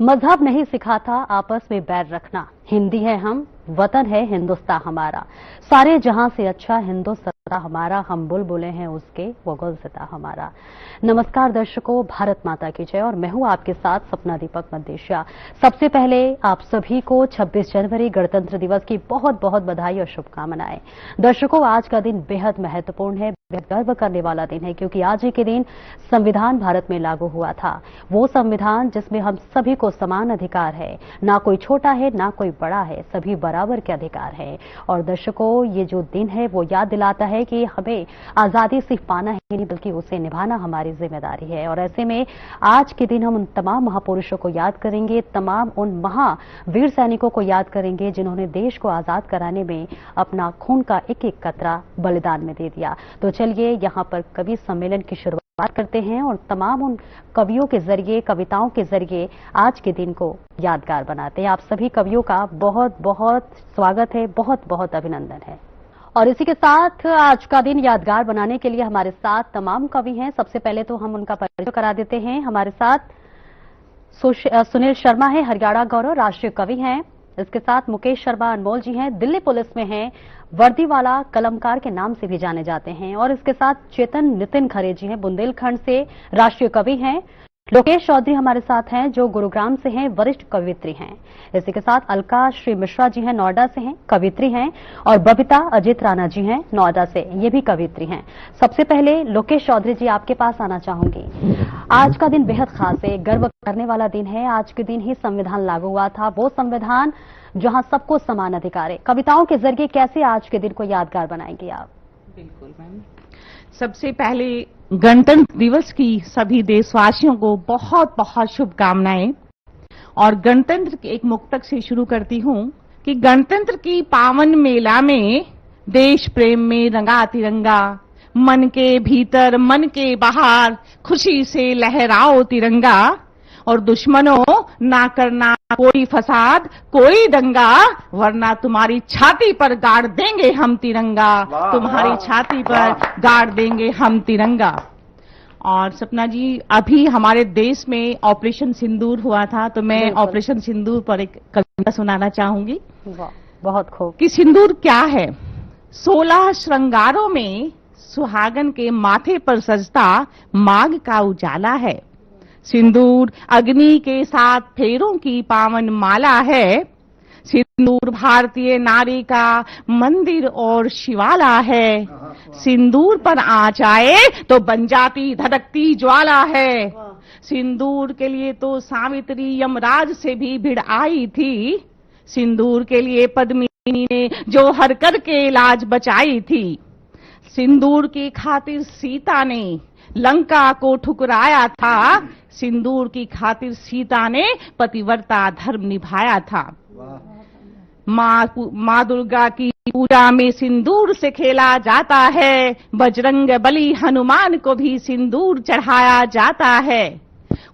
मजहब नहीं सिखाता आपस में बैर रखना, हिंदी है हम, वतन है हिंदुस्तान हमारा, सारे जहां से अच्छा हिंदुस्तान हमारा, हम बुलबुलें हैं उसके वो गुलसिता हमारा। नमस्कार दर्शकों, भारत माता की जय। और मैं हूं आपके साथ सपना दीपक मदेशिया। सबसे पहले आप सभी को 26 जनवरी गणतंत्र दिवस की बहुत बहुत बधाई और शुभकामनाएं। दर्शकों, आज का दिन बेहद महत्वपूर्ण है, बेहद गर्व करने वाला दिन है, क्योंकि आज ही के दिन संविधान भारत में लागू हुआ था। वो संविधान जिसमें हम सभी को समान अधिकार है, ना कोई छोटा है ना कोई बड़ा है, सभी बराबर के अधिकार है। और दर्शकों, ये जो दिन है वो याद दिलाता है कि हमें आजादी सिर्फ पाना ही नहीं बल्कि उसे निभाना हमारी जिम्मेदारी है। और ऐसे में आज के दिन हम उन तमाम महापुरुषों को याद करेंगे, तमाम उन महावीर सैनिकों को याद करेंगे जिन्होंने देश को आजाद कराने में अपना खून का एक एक कतरा बलिदान में दे दिया। तो चलिए यहाँ पर कवि सम्मेलन की शुरुआत करते हैं और तमाम उन कवियों के जरिए, कविताओं के जरिए आज के दिन को यादगार बनाते हैं। आप सभी कवियों का बहुत बहुत स्वागत है, बहुत बहुत अभिनंदन है। और इसी के साथ आज का दिन यादगार बनाने के लिए हमारे साथ तमाम कवि हैं। सबसे पहले तो हम उनका परिचय करा देते हैं। हमारे साथ सुनील शर्मा है, हरियाणा गौरव राष्ट्रीय कवि हैं। इसके साथ मुकेश शर्मा अनमोल जी हैं, दिल्ली पुलिस में हैं, वर्दी वाला कलमकार के नाम से भी जाने जाते हैं। और इसके साथ चेतन नितिन खरे जी हैं, बुंदेलखंड से राष्ट्रीय कवि हैं। लोकेश चौधरी हमारे साथ हैं जो गुरुग्राम से हैं, वरिष्ठ कवित्री हैं। इसी के साथ अलका श्री मिश्रा जी हैं, नोएडा से हैं, कवित्री हैं। और बबीता अजित राणा जी हैं, नोएडा से, ये भी कवित्री हैं। सबसे पहले लोकेश चौधरी जी आपके पास आना चाहूंगी। आज का दिन बेहद खास है, गर्व करने वाला दिन है। आज के दिन ही संविधान लागू हुआ था, वो संविधान जहां सबको समान अधिकार है। कविताओं के जरिए कैसे आज के दिन को यादगार बनाएंगे आप? बिल्कुल मैम, सबसे पहले गणतंत्र दिवस की सभी देशवासियों को बहुत बहुत शुभकामनाएं। और गणतंत्र के एक मुक्तक से शुरू करती हूं कि गणतंत्र की पावन मेला में देश प्रेम में रंगा तिरंगा, मन के भीतर मन के बाहर खुशी से लहराओ तिरंगा। और दुश्मनों ना करना कोई फसाद कोई दंगा, वरना तुम्हारी छाती पर गाड़ देंगे हम तिरंगा, तुम्हारी छाती पर गाड़ देंगे हम तिरंगा। और सपना जी, अभी हमारे देश में ऑपरेशन सिंदूर हुआ था, तो मैं ऑपरेशन सिंदूर पर एक कविता सुनाना चाहूंगी। बहुत खूब। कि सिंदूर क्या है? 16 श्रृंगारों में सुहागन के माथे पर सजता माघ का उजाला है। सिंदूर अग्नि के 7 फेरों की पावन माला है। सिंदूर भारतीय नारी का मंदिर और शिवाला है। सिंदूर पर आँच आए तो बन जाती धधकती ज्वाला है। सिंदूर के लिए तो सावित्री यमराज से भी भिड़ आई थी। सिंदूर के लिए पद्मिनी ने जो हर करके लाज बचाई थी। सिंदूर की खातिर सीता ने लंका को ठुकराया था। सिंदूर की खातिर सीता ने पतिव्रता धर्म निभाया था। माँ दुर्गा की पूजा में सिंदूर से खेला जाता है। बजरंग बली हनुमान को भी सिंदूर चढ़ाया जाता है।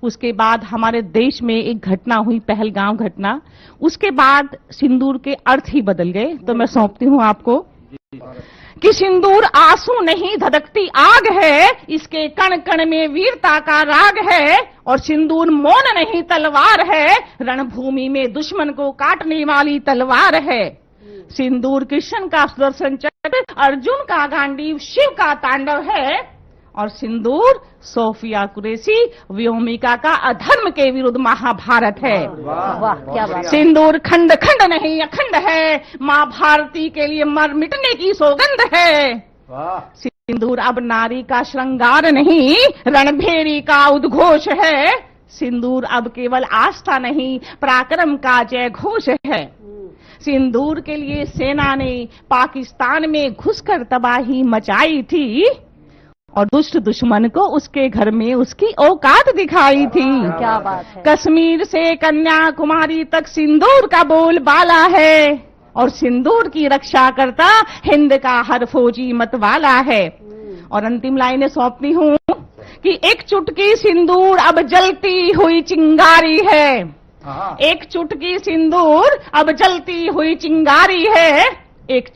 उसके बाद हमारे देश में एक घटना हुई, पहलगाम घटना। उसके बाद सिंदूर के अर्थ ही बदल गए। तो मैं सौंपती हूँ आपको कि सिंदूर आंसू नहीं धधकती आग है, इसके कण कण में वीरता का राग है। और सिंदूर मौन नहीं तलवार है, रणभूमि में दुश्मन को काटने वाली तलवार है। सिंदूर कृष्ण का सुदर्शन चक्र, अर्जुन का गांडीव, शिव का तांडव है। और सिंदूर सोफिया कुरैशी व्योमिका का अधर्म के विरुद्ध महाभारत है। वाह, क्या बात। सिंदूर खंड खंड नहीं अखंड है, माँ भारती के लिए मर मिटने की सौगंध है। सिंदूर अब नारी का श्रृंगार नहीं, रणभेरी का उद्घोष है। सिंदूर अब केवल आस्था नहीं, पराक्रम का जय घोष है। सिंदूर के लिए सेना ने पाकिस्तान में घुसकर तबाही मचाई थी और दुष्ट दुश्मन को उसके घर में उसकी औकात दिखाई थी। क्या बात है। कश्मीर से कन्याकुमारी तक सिंदूर का बोलबाला है। और सिंदूर की रक्षा करता हिंद का हर फौजी मतवाला है। और अंतिम लाइनें सौंपती हूँ कि एक चुटकी सिंदूर अब जलती हुई चिंगारी है। एक चुटकी सिंदूर अब जलती हुई चिंगारी है। एक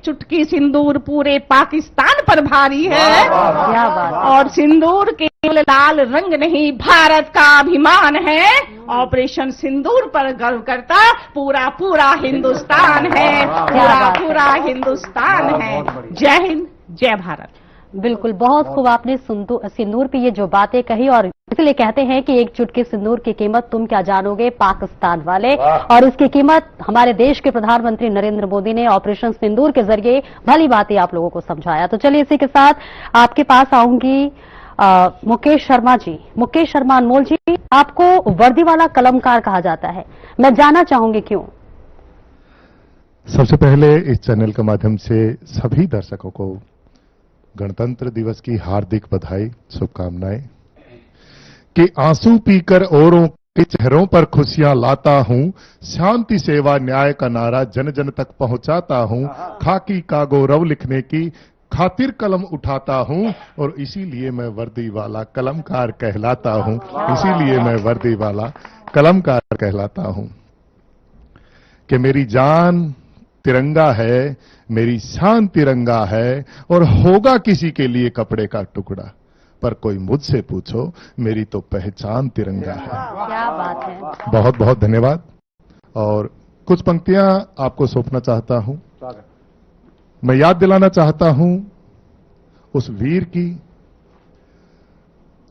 चुटकी सिंदूर पूरे पाकिस्तान पर भारी है। क्या बात है। और सिंदूर केवल लाल रंग नहीं, भारत का अभिमान है। ऑपरेशन सिंदूर पर गर्व करता पूरा हिंदुस्तान है, पूरा हिंदुस्तान है। जय हिंद, जय भारत। बिल्कुल, बहुत खूब आपने सिंदूर पे ये जो बातें कही, और इसलिए कहते हैं कि एक चुटकी सिंदूर की कीमत तुम क्या जानोगे पाकिस्तान वाले, और इसकी कीमत हमारे देश के प्रधानमंत्री नरेंद्र मोदी ने ऑपरेशन सिंदूर के जरिए भली बातें आप लोगों को समझाया। तो चलिए इसी के साथ आपके पास आऊंगी मुकेश शर्मा जी। मुकेश शर्मा, अनमोल जी, आपको वर्दी वाला कलमकार कहा जाता है, मैं जानना चाहूंगी क्यों? सबसे पहले इस चैनल के माध्यम से सभी दर्शकों को गणतंत्र दिवस की हार्दिक बधाई, शुभकामनाएं। कि आंसू पीकर औरों के चेहरों पर खुशियां लाता हूं, शांति सेवा न्याय का नारा जन जन तक पहुंचाता हूं, खाकी का गौरव लिखने की खातिर कलम उठाता हूं, और इसीलिए मैं वर्दी वाला कलमकार कहलाता हूं, इसीलिए मैं वर्दी वाला कलमकार कहलाता हूं। कि मेरी जान तिरंगा है, मेरी शान तिरंगा है, और होगा किसी के लिए कपड़े का टुकड़ा, पर कोई मुझसे पूछो मेरी तो पहचान तिरंगा है। क्या बात है। बहुत बहुत धन्यवाद। और कुछ पंक्तियां आपको सौंपना चाहता हूं। मैं याद दिलाना चाहता हूं उस वीर की।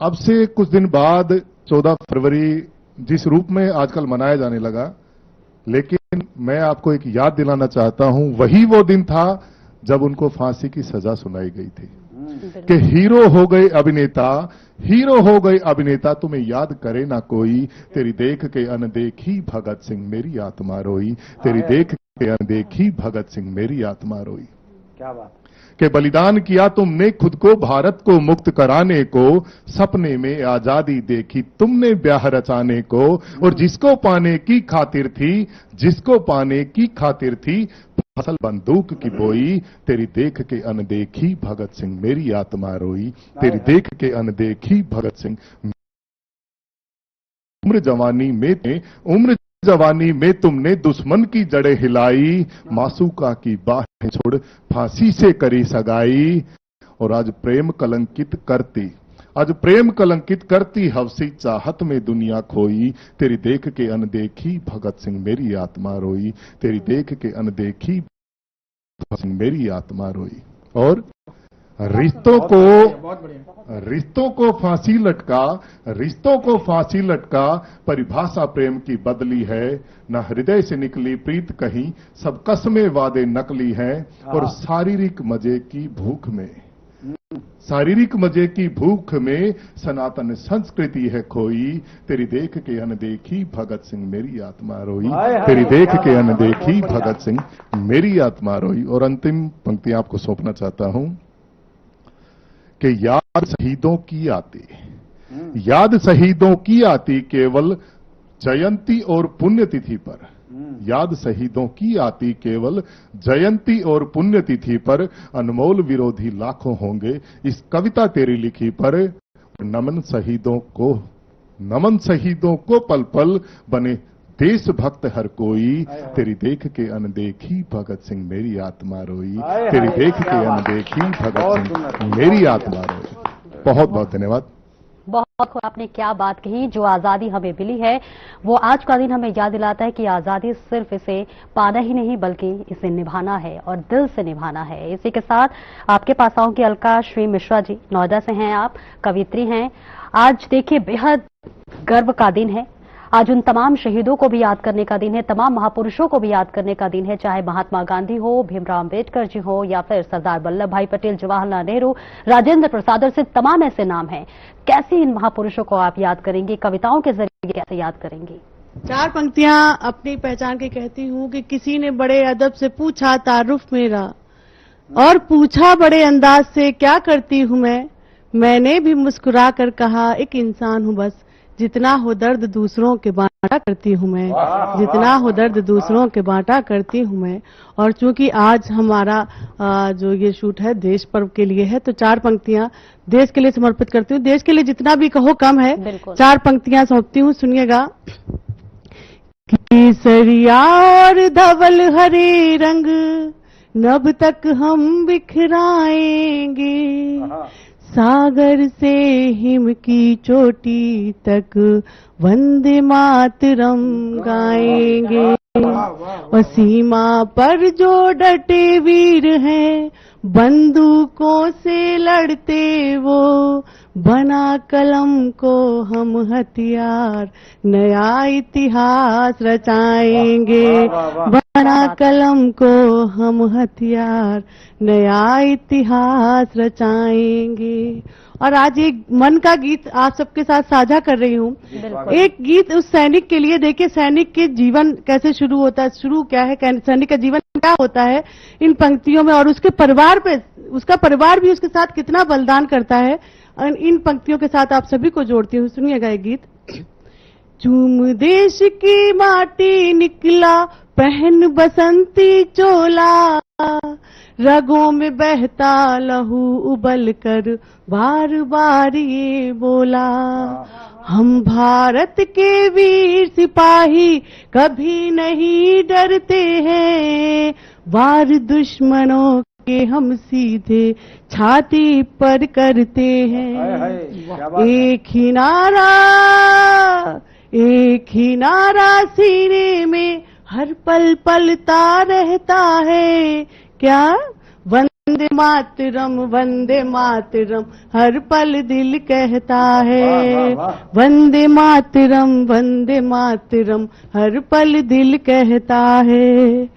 अब से कुछ दिन बाद 14 फरवरी जिस रूप में आजकल मनाया जाने लगा, लेकिन मैं आपको एक याद दिलाना चाहता हूं, वही वो दिन था जब उनको फांसी की सजा सुनाई गई थी। कि हीरो हो गए अभिनेता, हीरो हो गए अभिनेता, तुम्हें याद करे ना कोई, तेरी देख के अनदेखी भगत सिंह मेरी आत्मा रोई, तेरी देख के अनदेखी भगत सिंह मेरी आत्मा रोई। क्या बात। कि बलिदान किया तुमने खुद को भारत को मुक्त कराने को, सपने में आजादी देखी तुमने ब्याह रचाने को, और जिसको पाने की खातिर थी, जिसको पाने की खातिर थी फसल बंदूक की बोई, तेरी देख के अनदेखी भगत सिंह मेरी आत्मा रोई, तेरी देख के अनदेखी भगत सिंह। उम्र जवानी में तुमने दुश्मन की जड़ें हिलाई, मासूका की बाहें छोड़ फांसी से करी सगाई, और आज प्रेम कलंकित करती हवसी चाहत में दुनिया खोई, तेरी देख के अनदेखी भगत सिंह मेरी आत्मा रोई, तेरी देख के अनदेखी भगत सिंह मेरी आत्मा रोई। और रिश्तों को फांसी लटका परिभाषा प्रेम की बदली है, न हृदय से निकली प्रीत कहीं, सब कसमें वादे नकली हैं, और शारीरिक मजे की भूख में सनातन संस्कृति है खोई, तेरी देख के अनदेखी भगत सिंह मेरी आत्मा रोई, तेरी देख के अनदेखी भगत सिंह मेरी आत्मा रोई। और अंतिम पंक्ति आपको सौंपना चाहता हूं कि याद शहीदों की आती केवल जयंती और पुण्यतिथि पर, याद शहीदों की आती केवल जयंती और पुण्यतिथि पर, अनमोल विरोधी लाखों होंगे इस कविता तेरी लिखी पर, नमन शहीदों को पल पल बने देशभक्त हर कोई, तेरी देख के अनदेखी भगत सिंह मेरी आत्मा रोई, तेरी देख के अनदेखी भगत सिंह मेरी आत्मा रोई। बहुत बहुत धन्यवाद। बहुत आपने क्या बात कही। जो आजादी हमें मिली है वो आज का दिन हमें याद दिलाता है कि आजादी सिर्फ इसे पाना ही नहीं बल्कि इसे निभाना है और दिल से निभाना है। इसी के साथ आपके पास आऊंगी अलका श्री मिश्रा जी, नोएडा से हैं आप, कवित्री हैं। आज देखिए बेहद गर्व का दिन है। आज उन तमाम शहीदों को भी याद करने का दिन है, तमाम महापुरुषों को भी याद करने का दिन है, चाहे महात्मा गांधी हो, भीमराव अम्बेडकर जी हो या फिर सरदार वल्लभ भाई पटेल, जवाहरलाल नेहरू, राजेंद्र प्रसाद और से तमाम ऐसे नाम हैं। कैसे इन महापुरुषों को आप याद करेंगे, कविताओं के जरिए कैसे याद करेंगे? चार पंक्तियां अपनी पहचान के कहती हूँ कि किसी ने बड़े अदब से पूछा तारुफ मेरा, और पूछा बड़े अंदाज से क्या करती हूँ मैंने भी मुस्कुरा कर कहा एक इंसान हूँ बस, जितना हो दर्द दूसरों के बांटा करती हूँ मैं, जितना हो दर्द दूसरों के बांटा करती हूँ मैं। और चूंकि आज हमारा जो ये शूट है देश पर्व के लिए है, तो चार पंक्तियां देश के लिए समर्पित करती हूँ। देश के लिए जितना भी कहो कम है। चार पंक्तियां सौंपती हूँ, सुनिएगा। केसरिया और धवल हरे रंग नभ तक हम बिखराएंगे, सागर से हिम की चोटी तक वंदे मातरम गाएंगे। और सीमा पर जो डटे वीर हैं, बंदूकों से लड़ते वो, बना कलम को हम हथियार नया इतिहास रचाएंगे। बना कलम को हम हथियार नया इतिहास रचाएंगे। और आज एक मन का गीत आप सबके साथ साझा कर रही हूँ। एक गीत उस सैनिक के लिए। देखिए सैनिक के जीवन कैसे शुरू होता है, शुरू क्या है, सैनिक का जीवन क्या होता है इन पंक्तियों में, और उसके परिवार पे, उसका परिवार भी उसके साथ कितना बलिदान करता है, इन पंक्तियों के साथ आप सभी को जोड़ती हूँ। सुनिएगा ये गीत। चूम देश की माटी निकला पहन बसंती चोला, रगों में बहता लहू उबल कर बार बार ये बोला, हम भारत के वीर सिपाही कभी नहीं डरते हैं, वार दुश्मनों के हम सीधे छाती पर करते हैं। एक ही नारा सीने में हर पल पलता रहता है, क्या? वंदे मातरम हर पल दिल कहता है। वंदे मातरम हर पल दिल कहता है।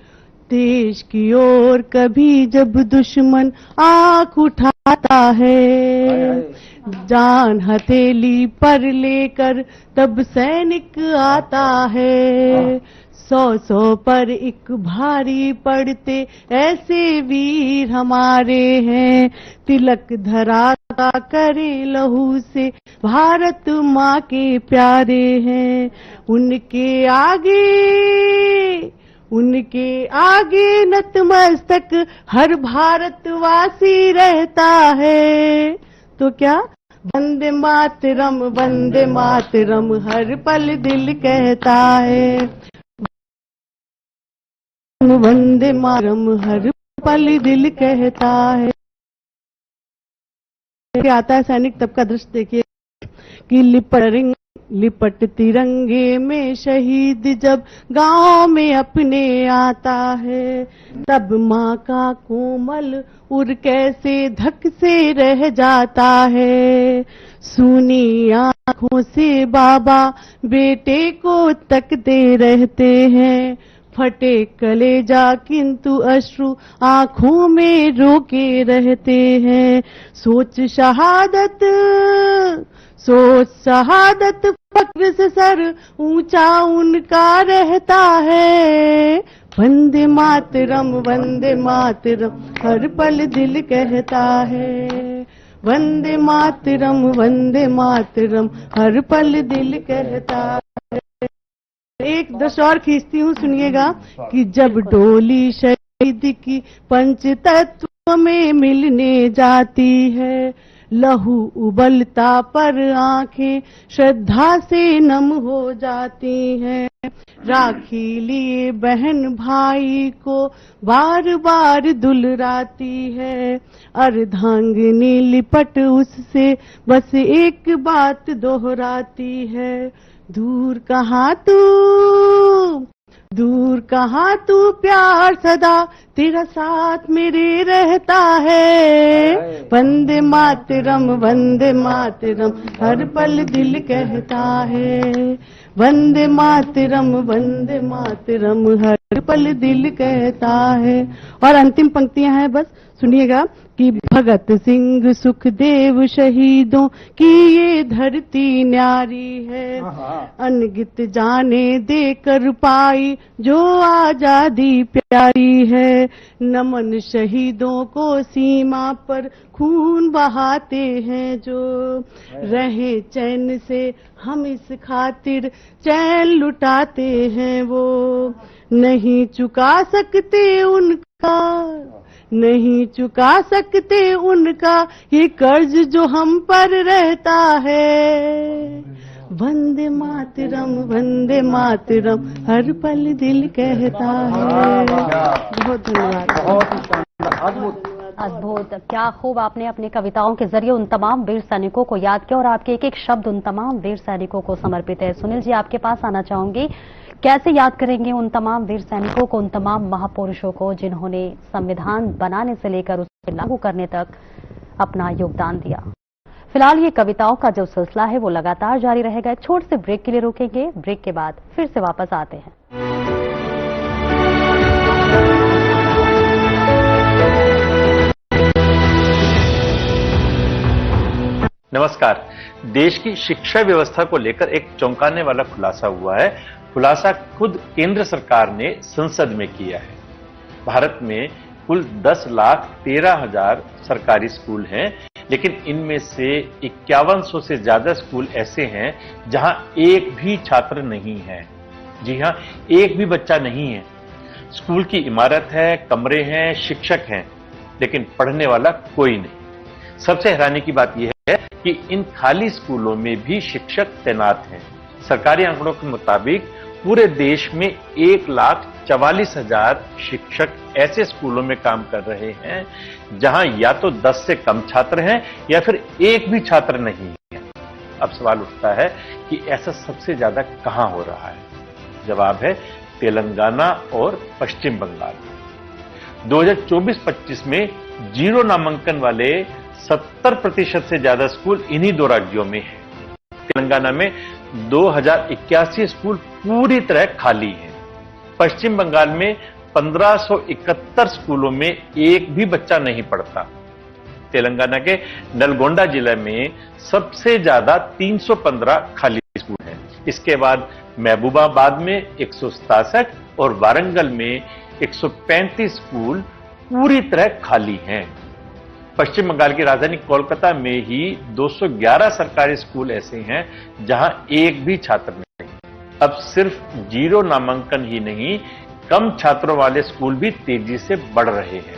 देश की ओर कभी जब दुश्मन आंख उठाता है, जान हथेली पर लेकर तब सैनिक आता है। 100 पर एक भारी पड़ते ऐसे वीर हमारे हैं, तिलक धरा करे लहू से भारत माँ के प्यारे हैं। उनके आगे नतमस्तक हर भारतवासी रहता है। तो क्या? वंदे मातरम हर पल दिल कहता है। वंदे मातरम हर पल दिल कहता है। आता है सैनिक तब का दृश्य देखिए कि लिपट तिरंगे में शहीद जब गांव में अपने आता है, तब माँ का कोमल उर कैसे धक से रह जाता है। सुनी आंखों से बाबा बेटे को तकते रहते हैं, फटे कलेजा किंतु अश्रु आंखों में रोके रहते हैं। सोच शहादत फक्र से सर ऊंचा उनका रहता है। वंदे मातरम हर पल दिल कहता है। वंदे मातरम हर पल दिल कहता है। एक दृश्य और खींचती हूँ, सुनिएगा कि जब डोली शहीद की पंचतत्व में मिलने जाती है, लहू उबलता पर आंखें श्रद्धा से नम हो जाती हैं। राखी लिए बहन भाई को बार बार दुलराती है, अर्धांगिनी लिपट उससे बस एक बात दोहराती है। दूर कहाँ तू प्यार सदा तेरा साथ मेरे रहता है। वंदे मातरम हर पल दिल कहता है। वंदे मातरम हर पल दिल कहता है। और अंतिम पंक्तियां हैं, बस सुनिएगा कि भगत सिंह सुखदेव शहीदों की ये धरती न्यारी है, अनगित जाने देकर पाई जो आजादी प्यारी है। नमन शहीदों को सीमा पर खून बहाते हैं जो, रहे चैन से हम इस खातिर चैन लुटाते हैं वो। नहीं चुका सकते उनका ये कर्ज जो हम पर रहता है। वंदे मातरम हर पल दिल कहता है। बहुत धन्यवाद। अद्भुत, क्या खूब आपने अपनी कविताओं के जरिए उन तमाम वीर सैनिकों को याद किया और आपके एक एक शब्द उन तमाम वीर सैनिकों को समर्पित है। सुनील जी, आपके पास आना चाहूंगी, कैसे याद करेंगे उन तमाम वीर सैनिकों को, उन तमाम महापुरुषों को जिन्होंने संविधान बनाने से लेकर उसे लागू करने तक अपना योगदान दिया। फिलहाल ये कविताओं का जो सिलसिला है वो लगातार जारी रहेगा। एक छोटे से ब्रेक के लिए रुकेंगे, ब्रेक के बाद फिर से वापस आते हैं। नमस्कार। देश की शिक्षा व्यवस्था को लेकर एक चौंकाने वाला खुलासा हुआ है। खुलासा खुद केंद्र सरकार ने संसद में किया है। भारत में कुल 10,13,000 सरकारी स्कूल हैं, लेकिन इनमें से 5100 से ज्यादा स्कूल ऐसे हैं जहां एक भी छात्र नहीं है। जी हां, एक भी बच्चा नहीं है। स्कूल की इमारत है, कमरे हैं, शिक्षक हैं, लेकिन पढ़ने वाला कोई नहीं। सबसे हैरानी की बात यह है कि इन खाली स्कूलों में भी शिक्षक तैनात हैं। सरकारी आंकड़ों के मुताबिक पूरे देश में 1,44,000 शिक्षक ऐसे स्कूलों में काम कर रहे हैं जहां या तो 10 से कम छात्र हैं या फिर एक भी छात्र नहीं है। अब सवाल उठता है कि ऐसा सबसे ज्यादा कहां हो रहा है? जवाब है तेलंगाना और पश्चिम बंगाल। 2024-25 में जीरो नामांकन वाले 70% से ज्यादा स्कूल इन्हीं दो राज्यों में हैं। तेलंगाना में 2081 स्कूल पूरी तरह खाली हैं। पश्चिम बंगाल में 1571 स्कूलों में एक भी बच्चा नहीं पढ़ता। तेलंगाना के नलगोंडा जिले में सबसे ज्यादा 315 खाली स्कूल हैं। इसके बाद महबूबाबाद में 167 और वारंगल में 135 स्कूल पूरी तरह खाली हैं। पश्चिम बंगाल की राजधानी कोलकाता में ही 211 सरकारी स्कूल ऐसे हैं जहां एक भी छात्र नहीं। अब सिर्फ जीरो नामांकन ही नहीं, कम छात्रों वाले स्कूल भी तेजी से बढ़ रहे हैं।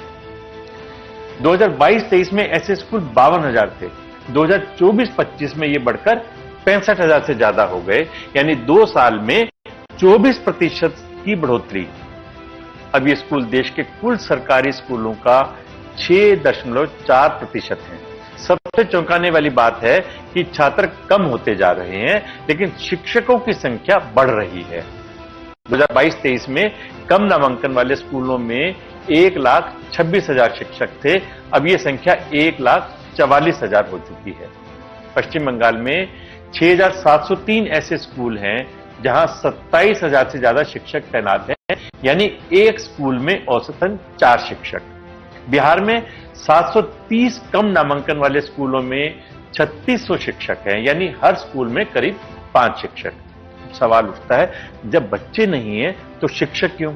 2022-23 में ऐसे स्कूल 52,000 थे। 2024-25 में ये बढ़कर 65,000 से ज्यादा हो गए, यानी 2 साल में 24% की बढ़ोतरी। अब ये स्कूल देश के कुल सरकारी स्कूलों का 6.4% है। सबसे चौंकाने वाली बात है कि छात्र कम होते जा रहे हैं, लेकिन शिक्षकों की संख्या बढ़ रही है। 2022-23 में कम नामांकन वाले स्कूलों में 1,26,000 शिक्षक थे। अब यह संख्या 1,44,000 हो चुकी है। पश्चिम बंगाल में 6,703 ऐसे स्कूल हैं जहां 27,000 से ज्यादा शिक्षक तैनात हैं, यानी एक स्कूल में औसतन 4 शिक्षक। बिहार में 730 कम नामांकन वाले स्कूलों में 3600 शिक्षक हैं, यानी हर स्कूल में करीब 5 शिक्षक। सवाल उठता है, जब बच्चे नहीं हैं तो शिक्षक क्यों?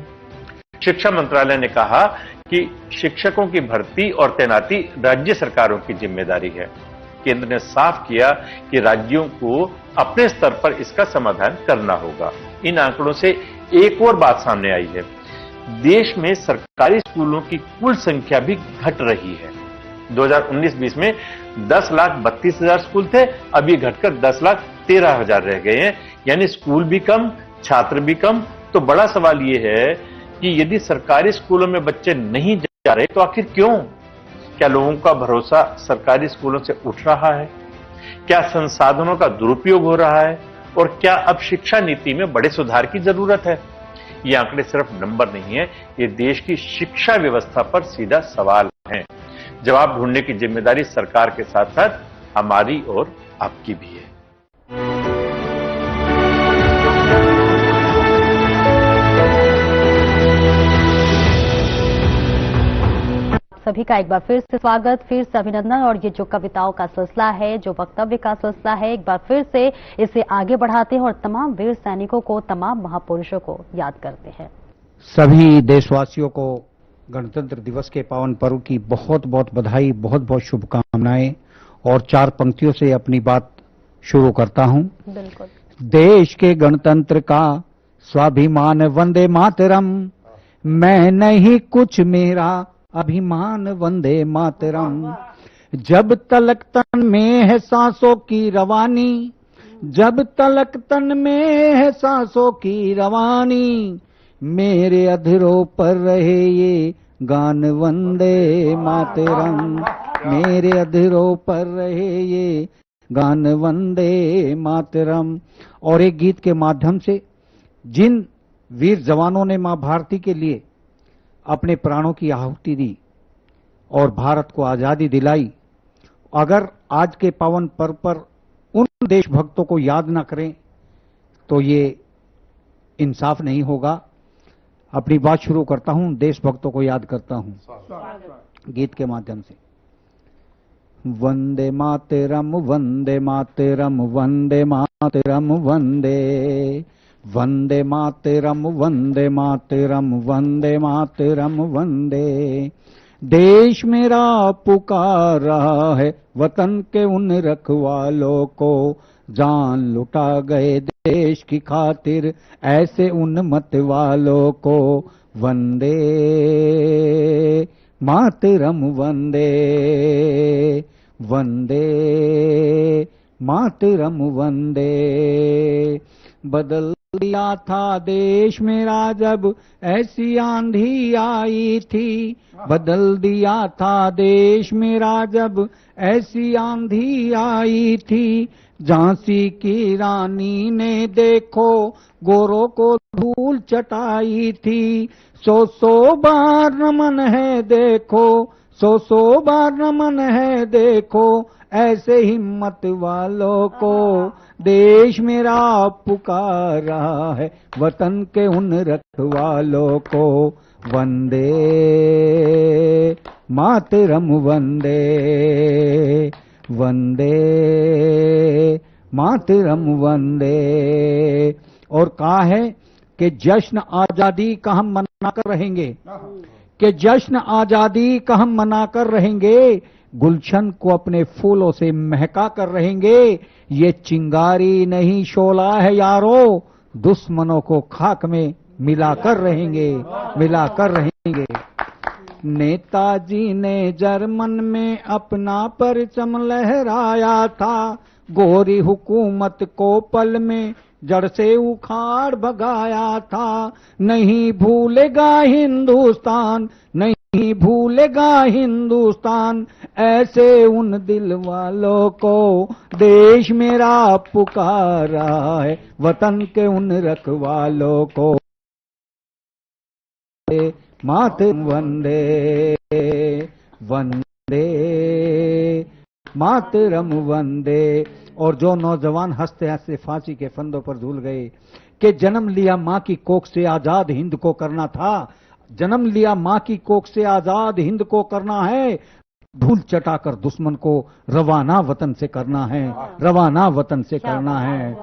शिक्षा मंत्रालय ने कहा कि शिक्षकों की भर्ती और तैनाती राज्य सरकारों की जिम्मेदारी है। केंद्र ने साफ किया कि राज्यों को अपने स्तर पर इसका समाधान करना होगा। इन आंकड़ों से एक और बात सामने आई है। देश में सरकारी स्कूलों की कुल संख्या भी घट रही है। 2019-20 में 10,32,000 स्कूल थे, अब ये घटकर 10,13,000 रह गए हैं, यानी स्कूल भी कम, छात्र भी कम। तो बड़ा सवाल ये है कि यदि सरकारी स्कूलों में बच्चे नहीं जा रहे तो आखिर क्यों? क्या लोगों का भरोसा सरकारी स्कूलों से उठ रहा है? क्या संसाधनों का दुरुपयोग हो रहा है? और क्या अब शिक्षा नीति में बड़े सुधार की जरूरत है? ये आंकड़े सिर्फ नंबर नहीं है, ये देश की शिक्षा व्यवस्था पर सीधा सवाल है। जवाब ढूंढने की जिम्मेदारी सरकार के साथ साथ हमारी और आपकी भी है। सभी का एक बार फिर से स्वागत, फिर से अभिनंदन। और ये जो कविताओं का सिलसिला है, जो वक्तव्य का सिलसिला है, एक बार फिर से इसे आगे बढ़ाते हैं और तमाम वीर सैनिकों को, तमाम महापुरुषों को याद करते हैं। सभी देशवासियों को गणतंत्र दिवस के पावन पर्व की बहुत बहुत बधाई, बहुत बहुत शुभकामनाएं। और 4 पंक्तियों से अपनी बात शुरू करता हूं। बिल्कुल। देश के गणतंत्र का स्वाभिमान वंदे मातरम, मैं नहीं कुछ मेरा अभिमान वंदे मातरम। जब तलक तन में है सांसों की रवानी, जब तलक तन में है सांसों की रवानी, मेरे अधरों पर रहे ये गान वंदे मातरम, मेरे अधरों पर रहे ये गान वंदे मातरम। और एक गीत के माध्यम से जिन वीर जवानों ने मां भारती के लिए अपने प्राणों की आहुति दी और भारत को आजादी दिलाई, अगर आज के पावन पर्व पर उन देशभक्तों को याद न करें तो ये इंसाफ नहीं होगा। अपनी बात शुरू करता हूं, देशभक्तों को याद करता हूं गीत के माध्यम से। वंदे मातरम वंदे मातरम वंदे मातरम वंदे, वंदे मातरम वंदे मातरम वंदे मातरम वंदे। देश मेरा पुकार रहा है वतन के उन रखवालों को, जान लुटा गए देश की खातिर ऐसे उन मत वालों को। वंदे मातरम वंदे, वंदे मातरम वंदे। बदल दिया था देश मेरा जब ऐसी आंधी आई थी, बदल दिया था देश मेरा जब ऐसी आंधी आई थी। झांसी की रानी ने देखो गोरों को धूल चटाई थी, सौ बार नमन है देखो, सौ बार नमन है देखो ऐसे हिम्मत वालों को। देश मेरा पुकार रहा है वतन के उन रखवालों को। वंदे मातरम वंदे, वंदे मातरम वंदे। और कहा है कि जश्न आजादी का हम मनाकर रहेंगे, कि जश्न आजादी का हम मनाकर रहेंगे, गुलशन को अपने फूलों से महका कर रहेंगे। ये चिंगारी नहीं शोला है यारो, दुश्मनों को खाक में मिलाकर रहेंगे, मिलाकर रहेंगे। नेताजी ने जर्मन में अपना परचम लहराया था, गोरी हुकूमत को पल में जड़ से उखाड़ भगाया था। नहीं भूलेगा हिंदुस्तान, नहीं भूलेगा हिंदुस्तान ऐसे उन दिल वालों को। देश मेरा पुकार रहा है वतन के उन रखवालों को। मातरम वंदे, वंदे मातरम वंदे। और जो नौजवान हंसते हंसते फांसी के फंदों पर झूल गए कि जन्म लिया मां की कोख से आजाद हिंद को करना था, जन्म लिया मां की कोख से आजाद हिंद को करना है, धूल चटाकर दुश्मन को रवाना वतन से करना है, रवाना वतन से करना है।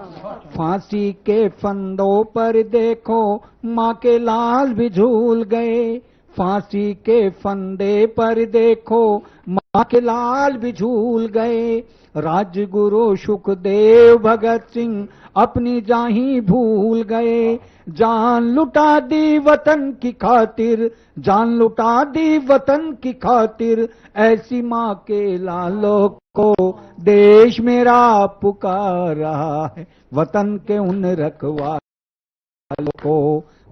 फांसी के फंदों पर देखो मां के लाल भी झूल गए, फांसी के फंदे पर देखो मां के लाल भी झूल गए। राजगुरु सुखदेव भगत सिंह अपनी जाही भूल गए। जान लुटा दी वतन की खातिर, जान लुटा दी वतन की खातिर ऐसी मां के लालों को। देश मेरा पुकार रहा है वतन के उन रखवालों को।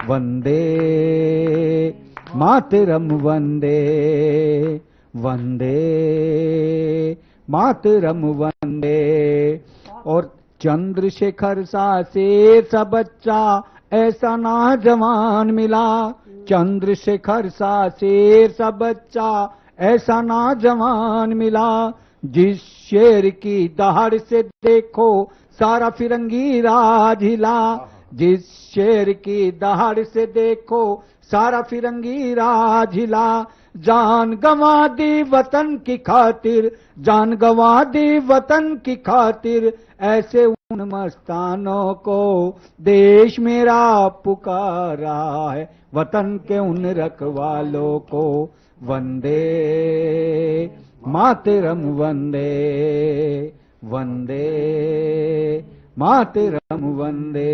वंदे मातरम वंदे, वंदे मातरम वंदे। और चंद्रशेखर सा शेर सा बच्चा ऐसा नौजवान मिला, चंद्रशेखर सा शेर सा बच्चा ऐसा नौजवान मिला। जिस शेर की दहाड़ से देखो सारा फिरंगी राज हिला, जिस शेर की दहाड़ से देखो सारा फिरंगी राज हिला। जान गंवा दी वतन की खातिर, जान गंवा दी वतन की खातिर ऐसे उन मस्तानों को। देश मेरा पुकार रहा है वतन के उन रखवालों को। वंदे मातरम वंदे, वंदे मातरम वंदे।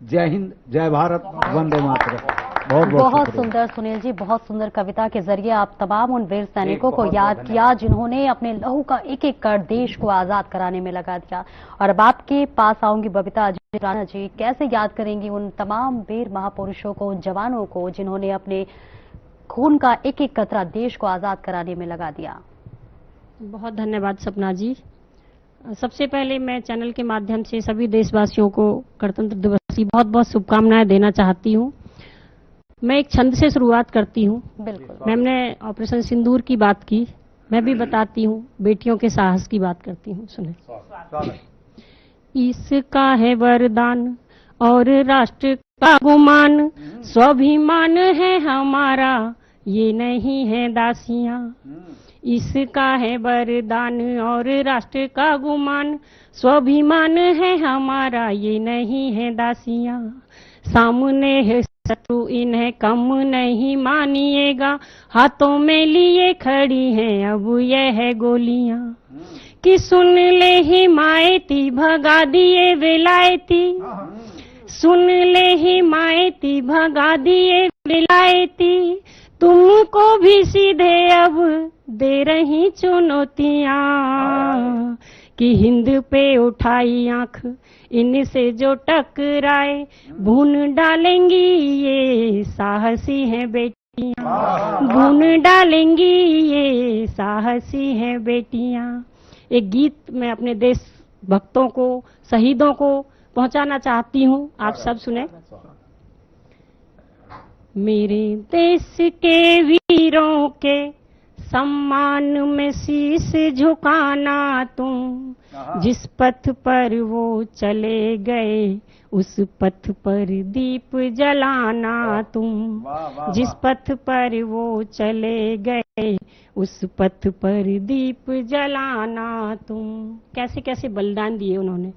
जय हिंद, जय भारत, वंदे मातरम। बहुत बहुत शुक्रिया। सुंदर सुनील जी, बहुत सुंदर कविता के जरिए आप तमाम उन वीर सैनिकों को याद किया जिन्होंने अपने लहू का एक एक कर देश को आजाद कराने में लगा दिया। और अब आपके पास आऊंगी बबीता अजय राणा जी, कैसे याद करेंगी उन तमाम वीर महापुरुषों को, उन जवानों को जिन्होंने अपने खून का एक एक कतरा देश को आजाद कराने में लगा दिया। बहुत धन्यवाद सपना जी। सबसे पहले मैं चैनल के माध्यम से सभी देशवासियों को गणतंत्र दिवस की बहुत बहुत शुभकामनाएं देना चाहती हूं। मैं एक छंद से शुरुआत करती हूं। बिल्कुल। मैम ने ऑपरेशन सिंदूर की बात की, मैं भी बताती हूं, बेटियों के साहस की बात करती हूं। सुने, इसका है वरदान और राष्ट्र का गुमान, स्वाभिमान है हमारा, ये नहीं है दासियां। इसका है वरदान और राष्ट्र का गुमान, स्वाभिमान है हमारा, ये नहीं है दासियां। सामने है शत्रु, इन्हें कम नहीं मानिएगा, हाथों में लिए खड़ी हैं अब यह है गोलियां। कि सुन ले हिमायती, भगा दिए विलायती, सुन ले हिमायती, भगा दिए विलायती, तुमको भी सीधे अब दे रही चुनौतियां। कि हिंद पे उठाई आंख, इनसे जो टकराए, भून डालेंगी ये साहसी हैं बेटियां, भून डालेंगी ये साहसी हैं बेटियां। एक गीत मैं अपने देश भक्तों को, शहीदों को पहुंचाना चाहती हूं, आप सब सुने। मेरे देश के वीरों के सम्मान में शीश झुकाना तुम, जिस पथ पर वो चले गए उस पथ पर दीप जलाना तुम, जिस पथ पर वो चले गए उस पथ पर दीप जलाना तुम। कैसे कैसे बलिदान दिए उन्होंने,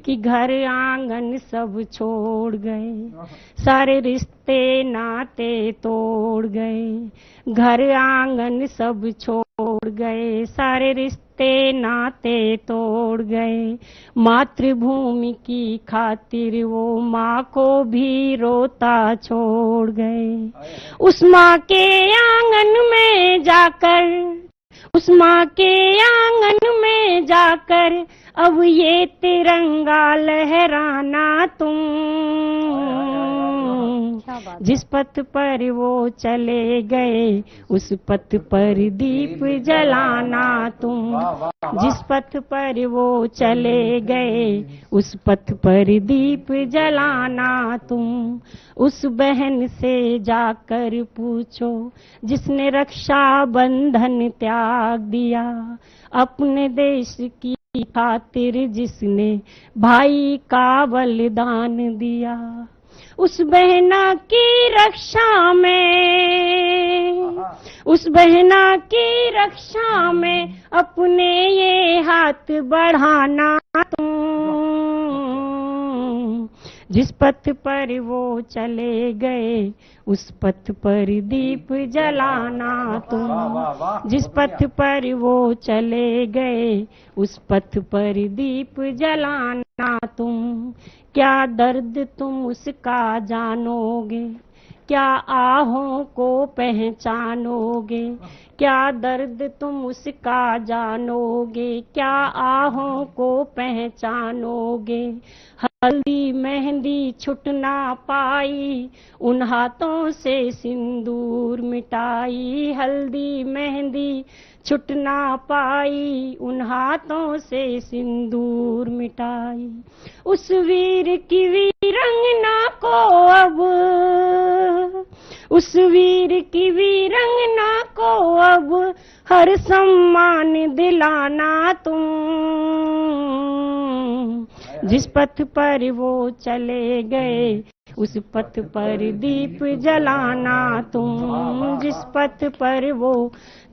कि घर आंगन सब छोड़ गए, सारे रिश्ते नाते तोड़ गए, घर आंगन सब छोड़ गए, सारे रिश्ते नाते तोड़ गए। मातृभूमि की खातिर वो माँ को भी रोता छोड़ गए। उस माँ के आंगन में जाकर, उस माँ के आंगन में जाकर अब ये तिरंगा लहराना तुम, जिस पथ पर वो चले गए उस पथ पर दीप जलाना तुम, जिस पथ पर वो चले गए उस पथ पर दीप जलाना तुम। उस बहन से जाकर पूछो जिसने रक्षा बंधन त्याग दिया, अपने देश की खातिर जिसने भाई का बलिदान दिया। उस बहना की रक्षा में, उस बहना की रक्षा में अपने ये हाथ बढ़ाना तुम, जिस पथ पर वो चले गए उस पथ पर दीप जलाना तुम, जिस पथ पर वो चले गए उस पथ पर दीप जलाना तुम। क्या दर्द तुम उसका जानोगे, क्या आहों को पहचानोगे, क्या दर्द तुम उसका जानोगे, क्या आहों को पहचानोगे। हल्दी मेहंदी छुट ना पाई, उन हाथों से सिंदूर मिटाई, हल्दी मेहंदी छुट ना पाई, उन हाथों से सिंदूर मिटाई। उस वीर की वीरंगना को अब, उस वीर की वीरंगना को अब हर सम्मान दिलाना तुम, जिस पथ पर वो चले गए उस पथ पर दीप जलाना तुम, जिस पथ पर वो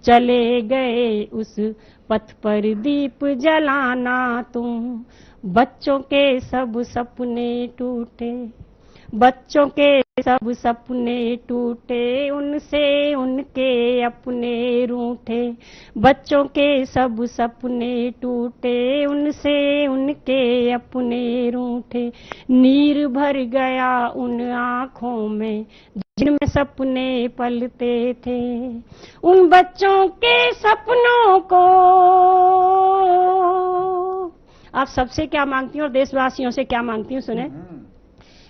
चले गए उस पथ पर दीप जलाना तुम। बच्चों के सब सपने टूटे, बच्चों के सब सपने टूटे, उनसे उनके अपने रूठे, बच्चों के सब सपने टूटे, उनसे उनके अपने रूठे। नीर भर गया उन आँखों में जिनमें सपने पलते थे, उन बच्चों के सपनों को आप सबसे क्या मांगती हूँ और देशवासियों से क्या मांगती हूँ, सुने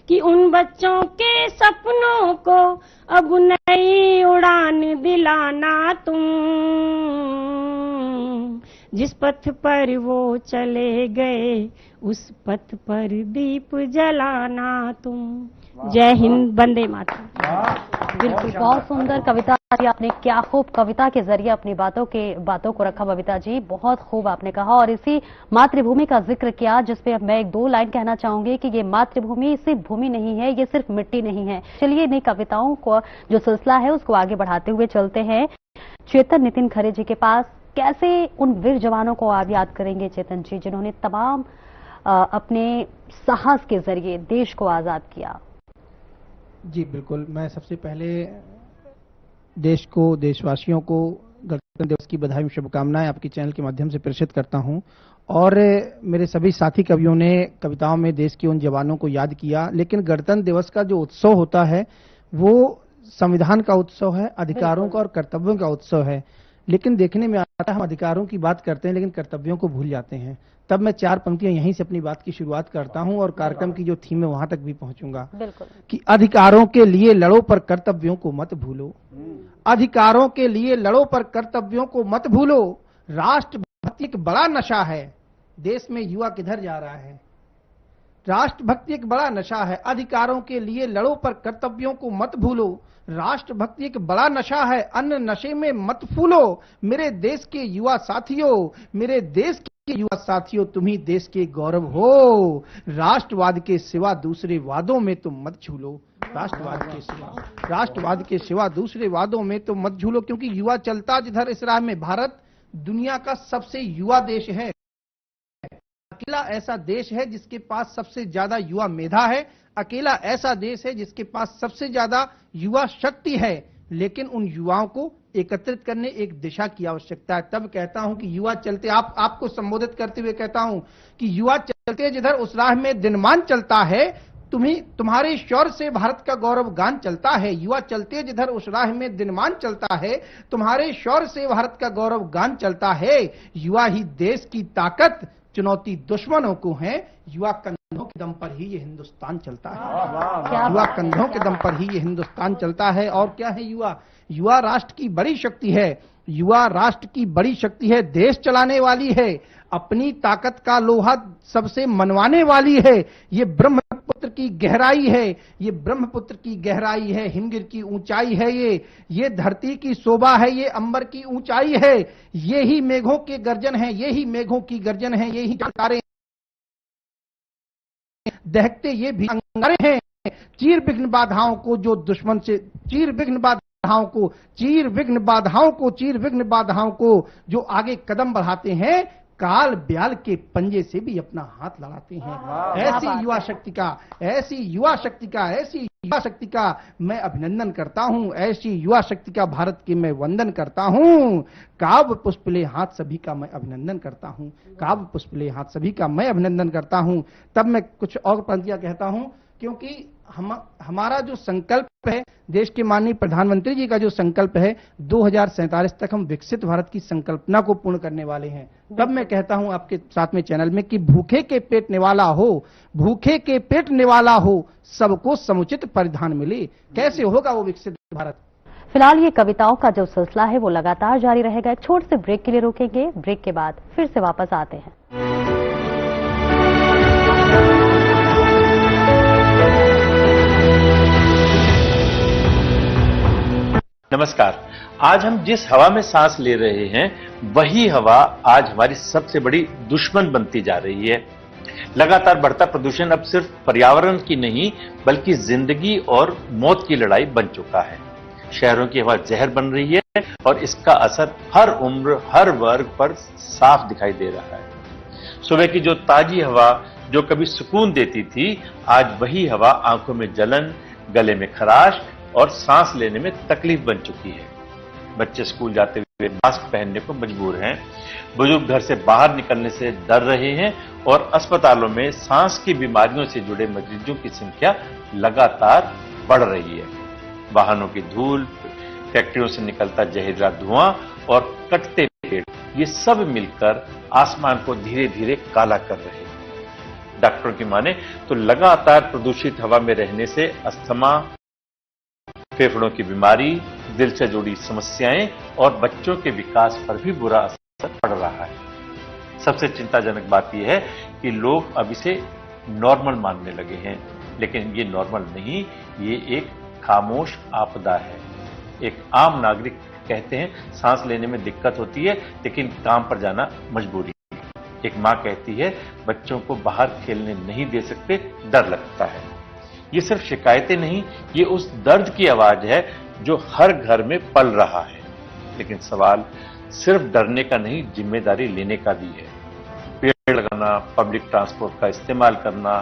कि उन बच्चों के सपनों को अब नई उड़ान दिलाना तुम, जिस पथ पर वो चले गए उस पथ पर दीप जलाना तुम। जय हिंद, वंदे मातरम। बिल्कुल, बहुत सुंदर कविता जी, आपने क्या खूब कविता के जरिए अपनी बातों को रखा बबीता जी, बहुत खूब आपने कहा। और इसी मातृभूमि का जिक्र किया, जिसपे मैं एक दो लाइन कहना चाहूंगी कि ये मातृभूमि सिर्फ भूमि नहीं है, ये सिर्फ मिट्टी नहीं है। चलिए नई कविताओं को जो सिलसिला है उसको आगे बढ़ाते हुए चलते हैं चेतन नितिन खरे जी के पास। कैसे उन वीर जवानों को आप याद करेंगे चेतन जी, जिन्होंने तमाम अपने साहस के जरिए देश को आजाद किया? जी बिल्कुल, मैं सबसे पहले देश को, देशवासियों को गणतंत्र दिवस की बधाई और शुभकामनाएं आपके चैनल के माध्यम से प्रेषित करता हूं। और मेरे सभी साथी कवियों ने कविताओं में देश के उन जवानों को याद किया, लेकिन गणतंत्र दिवस का जो उत्सव होता है वो संविधान का उत्सव है, अधिकारों का और कर्तव्यों का उत्सव है। लेकिन देखने में आता है हम अधिकारों की बात करते हैं लेकिन कर्तव्यों को भूल जाते हैं। तब मैं 4 पंक्तियां यहीं से अपनी बात की शुरुआत करता हूं और कार्यक्रम की जो थीम है वहां तक भी पहुंचूंगा। बिल्कुल। कि अधिकारों के लिए लड़ो पर कर्तव्यों को मत भूलो, अधिकारों के लिए लड़ो पर कर्तव्यों को मत भूलो। राष्ट्रभक्ति एक बड़ा नशा है, देश में युवा किधर जा रहा है। राष्ट्रभक्ति एक बड़ा नशा है, अधिकारों के लिए लड़ो पर कर्तव्यों को मत भूलो। राष्ट्रभक्ति एक बड़ा नशा है, अन्य नशे में मत फूलो। मेरे देश के युवा साथियों, मेरे देश के युवा साथियों, तुम ही देश के गौरव हो। राष्ट्रवाद के सिवा दूसरे वादों में तुम मत झूलो। राष्ट्रवाद के सिवा दूसरे वादों में तुम मत झूलो, क्योंकि युवा चलता जिधर इस राह में। भारत दुनिया का सबसे युवा देश है, अकेला ऐसा देश है जिसके पास सबसे ज्यादा युवा मेधा है, अकेला ऐसा देश है जिसके पास सबसे ज्यादा युवा शक्ति है। लेकिन उन युवाओं को एकत्रित करने एक दिशा की आवश्यकता है। तब कहता हूं कि युवा चलते, आपको संबोधित करते हुए कहता हूं कि युवा चलते जिधर उस राह में दिनमान चलता है, तुम्हारे शौर्य से भारत का गौरव गान चलता है। युवा चलते जिधर उस राह में दिनमान चलता है, तुम्हारे शौर्य से भारत का गौरव गान चलता है। युवा ही देश की ताकत, चुनौती दुश्मनों को है। युवा कंधों के दम पर ही ये हिंदुस्तान चलता है। युवा कंधों के दम पर ही ये हिंदुस्तान चलता है। और क्या है युवा? युवा राष्ट्र की बड़ी शक्ति है। युवा राष्ट्र की बड़ी शक्ति है, देश चलाने वाली है, अपनी ताकत का लोहा सबसे मनवाने वाली है। ये ब्रह्मपुत्र की गहराई है, ये ब्रह्मपुत्र की गहराई है, हिमगिर की ऊंचाई है, ये धरती की शोभा है, ये अंबर की ऊंचाई है। ये ही मेघों के गर्जन है, ये ही मेघों की गर्जन है, ये ही तारे दहकते ये भी अंगारे हैं। चीर विघ्न बाधाओं को जो दुश्मन से, चीर विघ्न बाधाओं को जो आगे कदम बढ़ाते हैं, काल ब्याल के पंजे से भी अपना हाथ लड़ाते हैं। ऐसी युवा शक्ति का मैं अभिनंदन करता हूं। ऐसी युवा शक्ति का भारत के मैं वंदन करता हूं। काव्य पुष्पले हाथ सभी का मैं अभिनंदन करता हूं। काव्य पुष्पले हाथ सभी का मैं अभिनंदन करता हूं। तब मैं कुछ और पंक्तियां कहता हूं, क्योंकि हमारा जो संकल्प है, देश के माननीय प्रधानमंत्री जी का जो संकल्प है, 2047 तक हम विकसित भारत की संकल्पना को पूर्ण करने वाले हैं। तब मैं कहता हूं आपके साथ में चैनल में कि भूखे के पेट निवाला हो, सबको समुचित परिधान मिले। कैसे होगा वो विकसित भारत? फिलहाल ये कविताओं का जो सिलसिला है वो लगातार जारी रहेगा। एक छोटे से ब्रेक के लिए रोकेंगे, ब्रेक के बाद फिर से वापस आते हैं। नमस्कार। आज हम जिस हवा में सांस ले रहे हैं, वही हवा आज हमारी सबसे बड़ी दुश्मन बनती जा रही है। लगातार बढ़ता प्रदूषण अब सिर्फ पर्यावरण की नहीं बल्कि जिंदगी और मौत की लड़ाई बन चुका है। शहरों की हवा जहर बन रही है और इसका असर हर उम्र, हर वर्ग पर साफ दिखाई दे रहा है। सुबह की जो ताजी हवा जो कभी सुकून देती थी, आज वही हवा आंखों में जलन, गले में खराश और सांस लेने में तकलीफ बन चुकी है। बच्चे स्कूल जाते हुए मास्क पहनने को मजबूर हैं, बुजुर्ग घर से बाहर निकलने से डर रहे हैं और अस्पतालों में सांस की बीमारियों से जुड़े मरीजों की संख्या लगातार बढ़ रही है। वाहनों की धूल, फैक्ट्रियों से निकलता जहरीला धुआं और कटते पेड़, ये सब मिलकर आसमान को धीरे धीरे काला कर रहे हैं। डॉक्टरों की माने तो लगातार प्रदूषित हवा में रहने से अस्थमा, फेफड़ों की बीमारी, दिल से जुड़ी समस्याएं और बच्चों के विकास पर भी बुरा असर पड़ रहा है। सबसे चिंताजनक बात यह है कि लोग अब इसे नॉर्मल मानने लगे हैं, लेकिन ये नॉर्मल नहीं, ये एक खामोश आपदा है। एक आम नागरिक कहते हैं सांस लेने में दिक्कत होती है, लेकिन काम पर जाना मजबूरी। एक मां कहती है बच्चों को बाहर खेलने नहीं दे सकते, डर लगता है। ये सिर्फ शिकायतें नहीं, ये उस दर्द की आवाज है जो हर घर में पल रहा है। लेकिन सवाल सिर्फ डरने का नहीं, जिम्मेदारी लेने का भी है। पेड़ लगाना, पब्लिक ट्रांसपोर्ट का इस्तेमाल करना,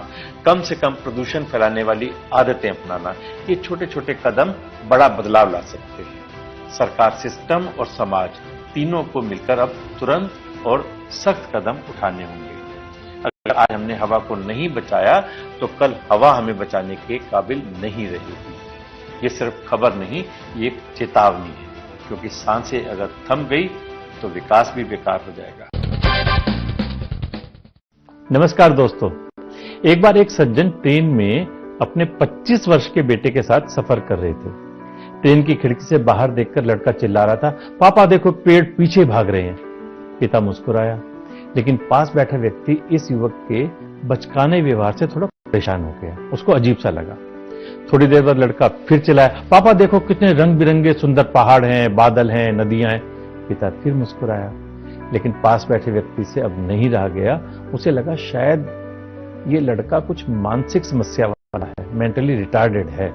कम से कम प्रदूषण फैलाने वाली आदतें अपनाना, ये छोटे छोटे कदम बड़ा बदलाव ला सकते हैं। सरकार, सिस्टम और समाज तीनों को मिलकर अब तुरंत और सख्त कदम उठाने होंगे। अगर आज हमने हवा को नहीं बचाया तो कल हवा हमें बचाने के काबिल नहीं रहेगी। ये सिर्फ खबर नहीं, ये एक चेतावनी है, क्योंकि सांसें अगर थम गई तो विकास भी बेकार हो जाएगा। नमस्कार दोस्तों, एक बार एक सज्जन ट्रेन में अपने 25 वर्ष के बेटे के साथ सफर कर रहे थे। ट्रेन की खिड़की से बाहर देखकर लड़का चिल्ला रहा था, पापा देखो पेड़ पीछे भाग रहे हैं। पिता मुस्कुराया, लेकिन पास बैठा व्यक्ति इस युवक के बचकाने व्यवहार से थोड़ा परेशान हो गया। उसको अजीब सा लगा। थोड़ी देर बाद लड़का फिर चिल्लाया, पापा देखो कितने रंग बिरंगे सुंदर पहाड़ हैं, बादल हैं, नदियां हैं। पिता फिर मुस्कुराया, लेकिन पास बैठे व्यक्ति से अब नहीं रहा गया। उसे लगा शायद ये लड़का कुछ मानसिक समस्या वाला है, मेंटली रिटार्डेड है।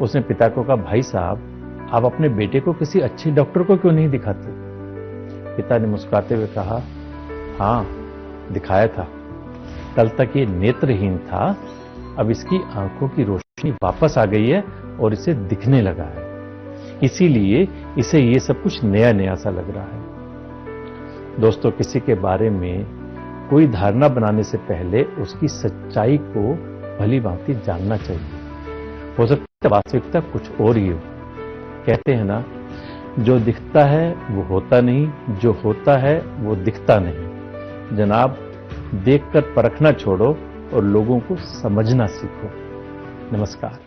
उसने पिता को कहा, भाई साहब आप अपने बेटे को किसी अच्छे डॉक्टर को क्यों नहीं दिखाते? पिता ने मुस्कुराते हुए कहा, हाँ दिखाया था, कल तक ये नेत्रहीन था, अब इसकी आंखों की रोशनी वापस आ गई है और इसे दिखने लगा है, इसीलिए इसे ये सब कुछ नया नया सा लग रहा है। दोस्तों, किसी के बारे में कोई धारणा बनाने से पहले उसकी सच्चाई को भली भांति जानना चाहिए। हो सकता है वास्तविकता कुछ और ही हो। कहते हैं ना, जो दिखता है वो होता नहीं, जो होता है वो दिखता नहीं। जनाब, देखकर परखना छोड़ो और लोगों को समझना सीखो। नमस्कार।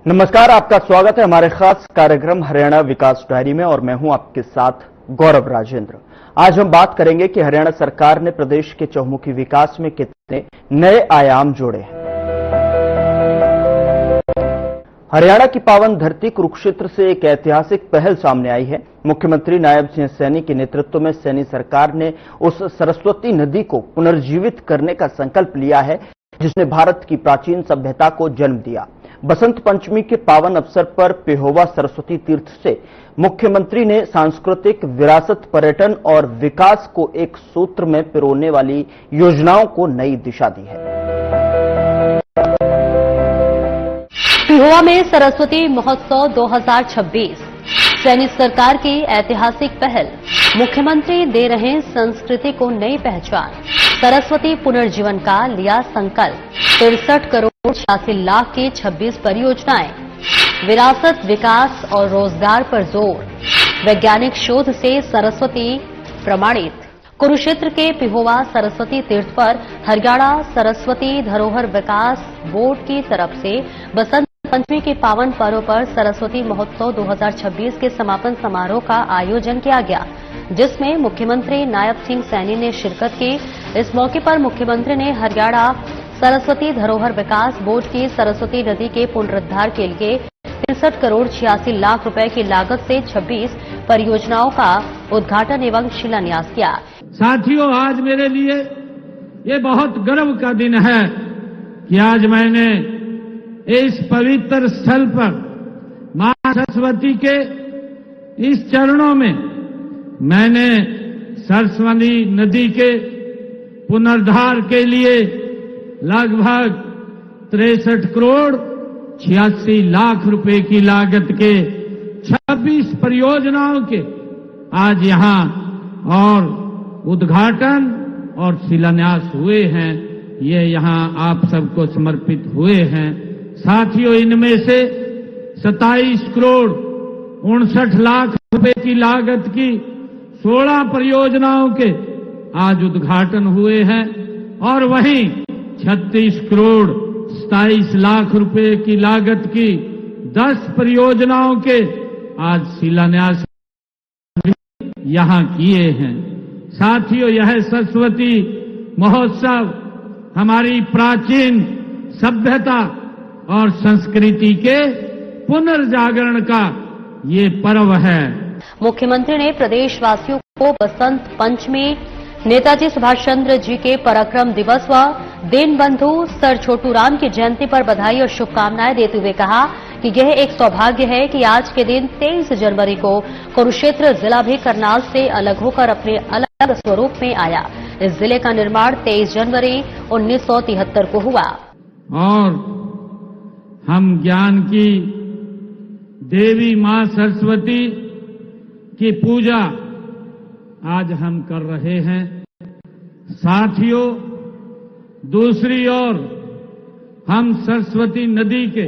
नमस्कार, आपका स्वागत है हमारे खास कार्यक्रम हरियाणा विकास डायरी में और मैं हूं आपके साथ गौरव राजेंद्र। आज हम बात करेंगे कि हरियाणा सरकार ने प्रदेश के चहुमुखी विकास में कितने नए आयाम जोड़े हैं। हरियाणा की पावन धरती कुरुक्षेत्र से एक ऐतिहासिक पहल सामने आई है। मुख्यमंत्री नायब सिंह सैनी के नेतृत्व में सैनी सरकार ने उस सरस्वती नदी को पुनर्जीवित करने का संकल्प लिया है जिसने भारत की प्राचीन सभ्यता को जन्म दिया। बसंत पंचमी के पावन अवसर पर पेहोवा सरस्वती तीर्थ से मुख्यमंत्री ने सांस्कृतिक विरासत, पर्यटन और विकास को एक सूत्र में पिरोने वाली योजनाओं को नई दिशा दी है। पेहोवा में सरस्वती महोत्सव 2026 सैनी सरकार की ऐतिहासिक पहल। मुख्यमंत्री दे रहे संस्कृति को नई पहचान। सरस्वती पुनर्जीवन का लिया संकल्प। 63 करोड़ 86 लाख की 26 परियोजनाएं। विरासत, विकास और रोजगार पर जोर। वैज्ञानिक शोध से सरस्वती प्रमाणित। कुरुक्षेत्र के पेहोवा सरस्वती तीर्थ पर हरियाणा सरस्वती धरोहर विकास बोर्ड की तरफ से बसंत पंचमी के पावन पर्व पर सरस्वती महोत्सव 2026 के समापन समारोह का आयोजन किया गया, जिसमें मुख्यमंत्री नायब सिंह सैनी ने शिरकत की। इस मौके पर मुख्यमंत्री ने हरियाणा सरस्वती धरोहर विकास बोर्ड की सरस्वती नदी के पुनरुद्धार के लिए 63 करोड़ 86 लाख रुपए की लागत से 26 परियोजनाओं का उद्घाटन एवं शिलान्यास किया। साथियों, आज मेरे लिए ये बहुत गर्व का दिन है कि आज मैंने इस पवित्र स्थल पर मां सरस्वती के इस चरणों में मैंने सरस्वती नदी के पुनरुद्धार के लिए लगभग 63 करोड़ 86 लाख रुपए की लागत के 26 परियोजनाओं के आज यहां और उद्घाटन और शिलान्यास हुए हैं। ये यहां आप सबको समर्पित हुए हैं। साथियों, इनमें से 27 करोड़ 59 लाख रुपए की लागत की 16 परियोजनाओं के आज उद्घाटन हुए हैं और वहीं 36 करोड़ 27 लाख रुपए की लागत की 10 परियोजनाओं के आज शिलान्यास यहां किए हैं। साथियों, यह सरस्वती महोत्सव हमारी प्राचीन सभ्यता और संस्कृति के पुनर्जागरण का ये पर्व है। मुख्यमंत्री ने प्रदेशवासियों को बसंत पंचमी, नेताजी सुभाष चंद्र जी के पराक्रम दिवस व दीनबंधु सर छोटू राम की जयंती पर बधाई और शुभकामनाएं देते हुए कहा कि यह एक सौभाग्य है कि आज के दिन 23 जनवरी को कुरुक्षेत्र जिला भी करनाल से अलग होकर अपने अलग स्वरूप में आया। इस जिले का निर्माण 23 जनवरी 1973 को हुआ। और हम ज्ञान की देवी मां सरस्वती की पूजा आज हम कर रहे हैं। साथियों, दूसरी ओर हम सरस्वती नदी के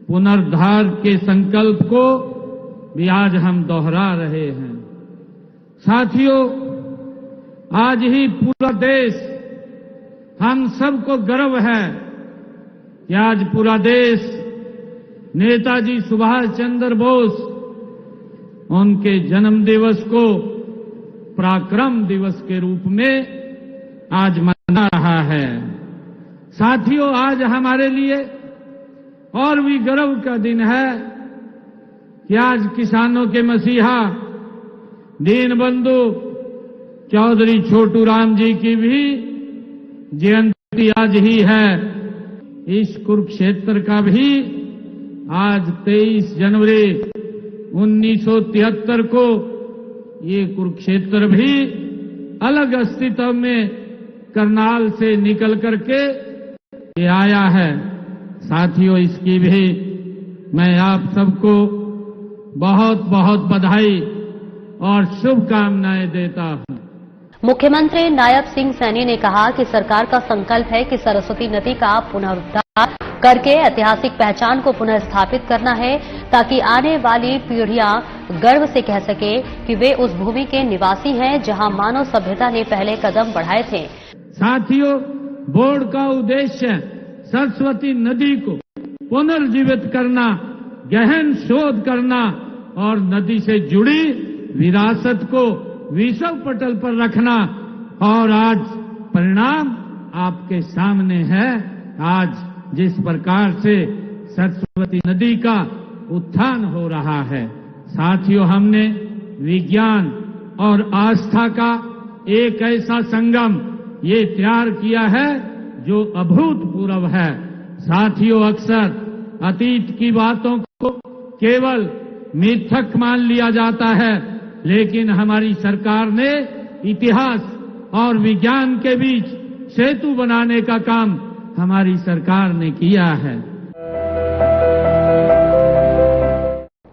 पुनरुद्धार के संकल्प को भी आज हम दोहरा रहे हैं। साथियों, आज ही पूरा देश, हम सबको गर्व है कि आज पूरा देश नेताजी सुभाष चंद्र बोस उनके जन्म दिवस को पराक्रम दिवस के रूप में आज मना रहा है। साथियों, आज हमारे लिए और भी गर्व का दिन है कि आज किसानों के मसीहा दीनबंधु चौधरी छोटू राम जी की भी जयंती आज ही है। इस कुरुक्षेत्र का भी आज 23 जनवरी 1973 को ये कुरुक्षेत्र भी अलग अस्तित्व में करनाल से निकल करके ये आया है। साथियों, इसकी भी मैं आप सबको बहुत बहुत बधाई और शुभकामनाएं देता हूं। मुख्यमंत्री नायब सिंह सैनी ने कहा कि सरकार का संकल्प है कि सरस्वती नदी का पुनरुद्धार करके ऐतिहासिक पहचान को पुनर्स्थापित करना है, ताकि आने वाली पीढ़ियां गर्व से कह सके कि वे उस भूमि के निवासी हैं जहां मानव सभ्यता ने पहले कदम बढ़ाए थे। साथियों, बोर्ड का उद्देश्य सरस्वती नदी को पुनर्जीवित करना, गहन शोध करना और नदी से जुड़ी विरासत को विश्व पटल पर रखना। और आज परिणाम आपके सामने है। आज जिस प्रकार से सरस्वती नदी का उत्थान हो रहा है, साथियों, हमने विज्ञान और आस्था का एक ऐसा संगम ये तैयार किया है जो अभूतपूर्व है। साथियों, अक्सर अतीत की बातों को केवल मिथक मान लिया जाता है, लेकिन हमारी सरकार ने इतिहास और विज्ञान के बीच सेतु बनाने का काम हमारी सरकार ने किया है।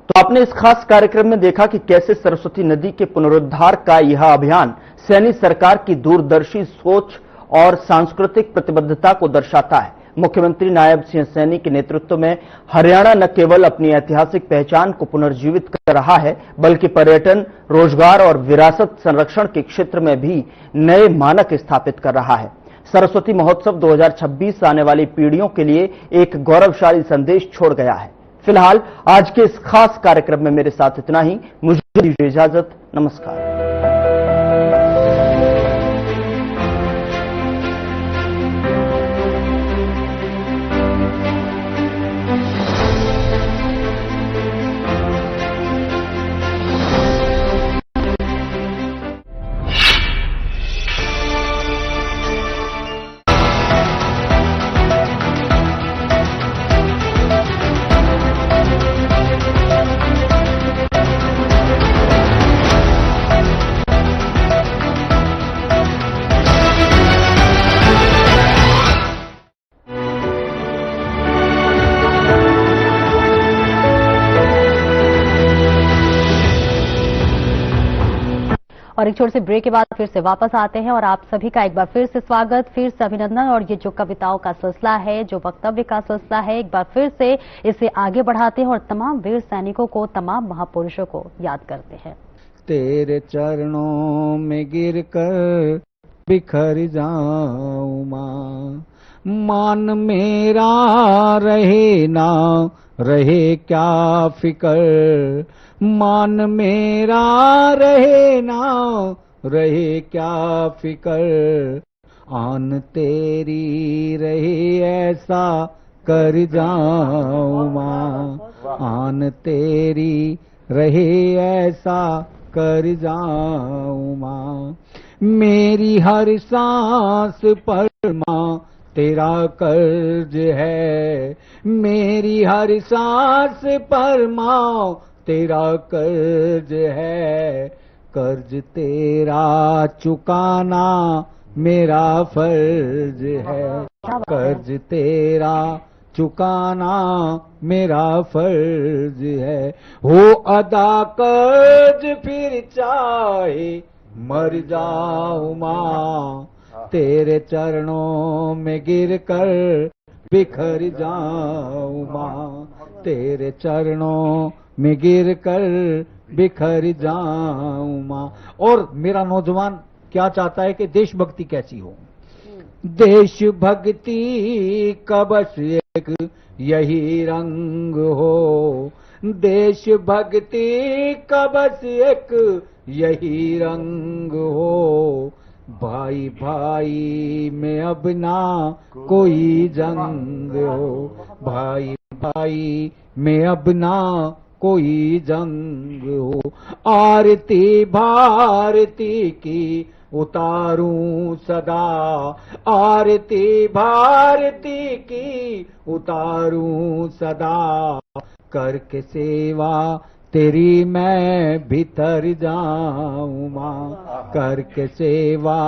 तो आपने इस खास कार्यक्रम में देखा कि कैसे सरस्वती नदी के पुनरुद्धार का यह अभियान सैनी सरकार की दूरदर्शी सोच और सांस्कृतिक प्रतिबद्धता को दर्शाता है। मुख्यमंत्री नायब सिंह सैनी के नेतृत्व में हरियाणा न केवल अपनी ऐतिहासिक पहचान को पुनर्जीवित कर रहा है, बल्कि पर्यटन, रोजगार और विरासत संरक्षण के क्षेत्र में भी नए मानक स्थापित कर रहा है। सरस्वती महोत्सव 2026 आने वाली पीढ़ियों के लिए एक गौरवशाली संदेश छोड़ गया है। फिलहाल आज के इस खास कार्यक्रम में मेरे साथ इतना ही। मुझे दीजिए इजाजत। नमस्कार। और एक छोटे से ब्रेक के बाद फिर से वापस आते हैं और आप सभी का एक बार फिर से स्वागत, फिर से अभिनंदन। और ये जो कविताओं का सिलसिला है, जो वक्तव्य का सिलसिला है, एक बार फिर से इसे आगे बढ़ाते हैं और तमाम वीर सैनिकों को, तमाम महापुरुषों को याद करते हैं। तेरे चरणों में गिरकर बिखर जाऊं मां, मान मेरा रहे ना रहे क्या फिकर, मान मेरा रहे ना रहे क्या फिकर, आन तेरी रहे ऐसा कर जाऊं मां, आन तेरी रहे ऐसा कर जाऊं मां, मेरी हर सांस पर मां तेरा कर्ज है, मेरी हर सांस पर मां तेरा कर्ज है, कर्ज तेरा चुकाना मेरा फर्ज है, कर्ज तेरा चुकाना मेरा फर्ज है, हो अदा कर्ज फिर चाहे मर जाऊं मां, तेरे चरणों में गिरकर बिखर जाऊं मां, तेरे चरणों में गिरकर बिखर जाऊं मां। और मेरा नौजवान क्या चाहता है कि देशभक्ति कैसी हो, देशभक्ति का बस एक यही रंग हो, देशभक्ति का बस एक यही रंग हो, भाई भाई में अब ना कोई जंग हो, भाई भाई में अब ना कोई जंग हो, आरती भारती की उतारूं सदा, आरती भारती की उतारूं सदा, करके सेवा तेरी मैं भीतर जाऊं मां, करके सेवा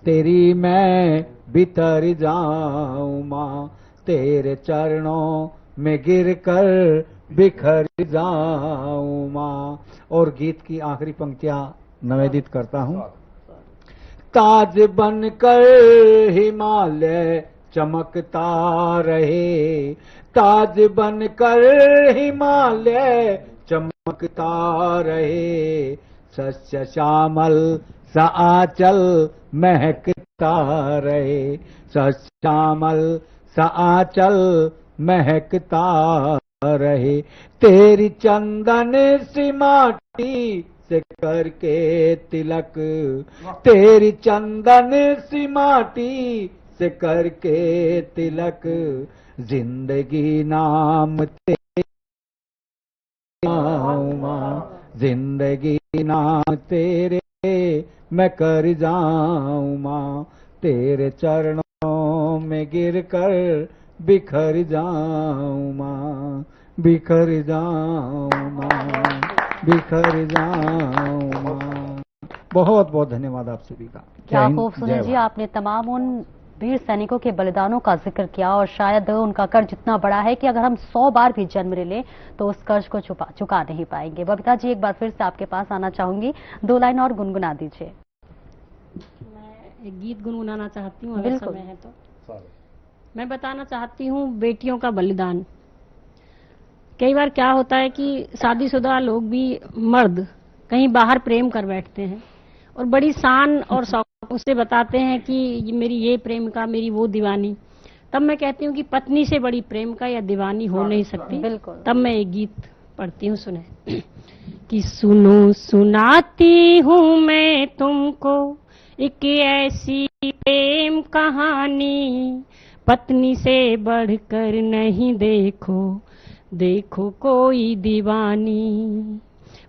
तेरी मैं भीतर जाऊं मां, तेरे चरणों में गिरकर बिखर जाऊं मां। और गीत की आखिरी पंक्तियां निवेदित करता हूं। ताज बनकर हिमालय चमकता रहे, ताज बनकर हिमालय चमकता रहे, सस्य श्यामल सा आंचल महकता रहे, सस्य श्यामल सा आंचल महकता रहे, तेरी चंदन सी माटी से करके तिलक, तेरी चंदन सी माटी से करके तिलक, जिंदगी नाम तेरे मां, जिंदगी नाम तेरे मैं कर जाऊं मां, तेरे चरणों में गिरकर बिखर जाऊं मां, बिखर जाऊं मां, बिखर जाऊं मां। बहुत बहुत धन्यवाद आप सभी का। क्या खूब सुनील जी, आपने तमाम उन वीर सैनिकों के बलिदानों का जिक्र किया और शायद उनका कर्ज इतना बड़ा है कि अगर हम 100 बार भी जन्म ले लें तो उस कर्ज को चुका नहीं पाएंगे। बबीता जी, एक बार फिर से आपके पास आना चाहूंगी, 2 लाइन और गुनगुना दीजिए। मैं एक गीत गुनगुनाना चाहती हूँ अगर समय है तो। मैं बताना चाहती हूँ बेटियों का बलिदान। कई बार क्या होता है कि शादीशुदा लोग भी, मर्द कहीं बाहर प्रेम कर बैठते हैं और बड़ी शान और शौक उससे बताते हैं कि मेरी ये प्रेमिका, मेरी वो दीवानी। तब मैं कहती हूँ कि पत्नी से बड़ी प्रेमिका या दीवानी हो नहीं सकती। तब मैं एक गीत पढ़ती हूँ, सुने कि सुनो सुनाती हूँ मैं तुमको एक ऐसी प्रेम कहानी, पत्नी से बढ़कर नहीं देखो, देखो कोई दीवानी,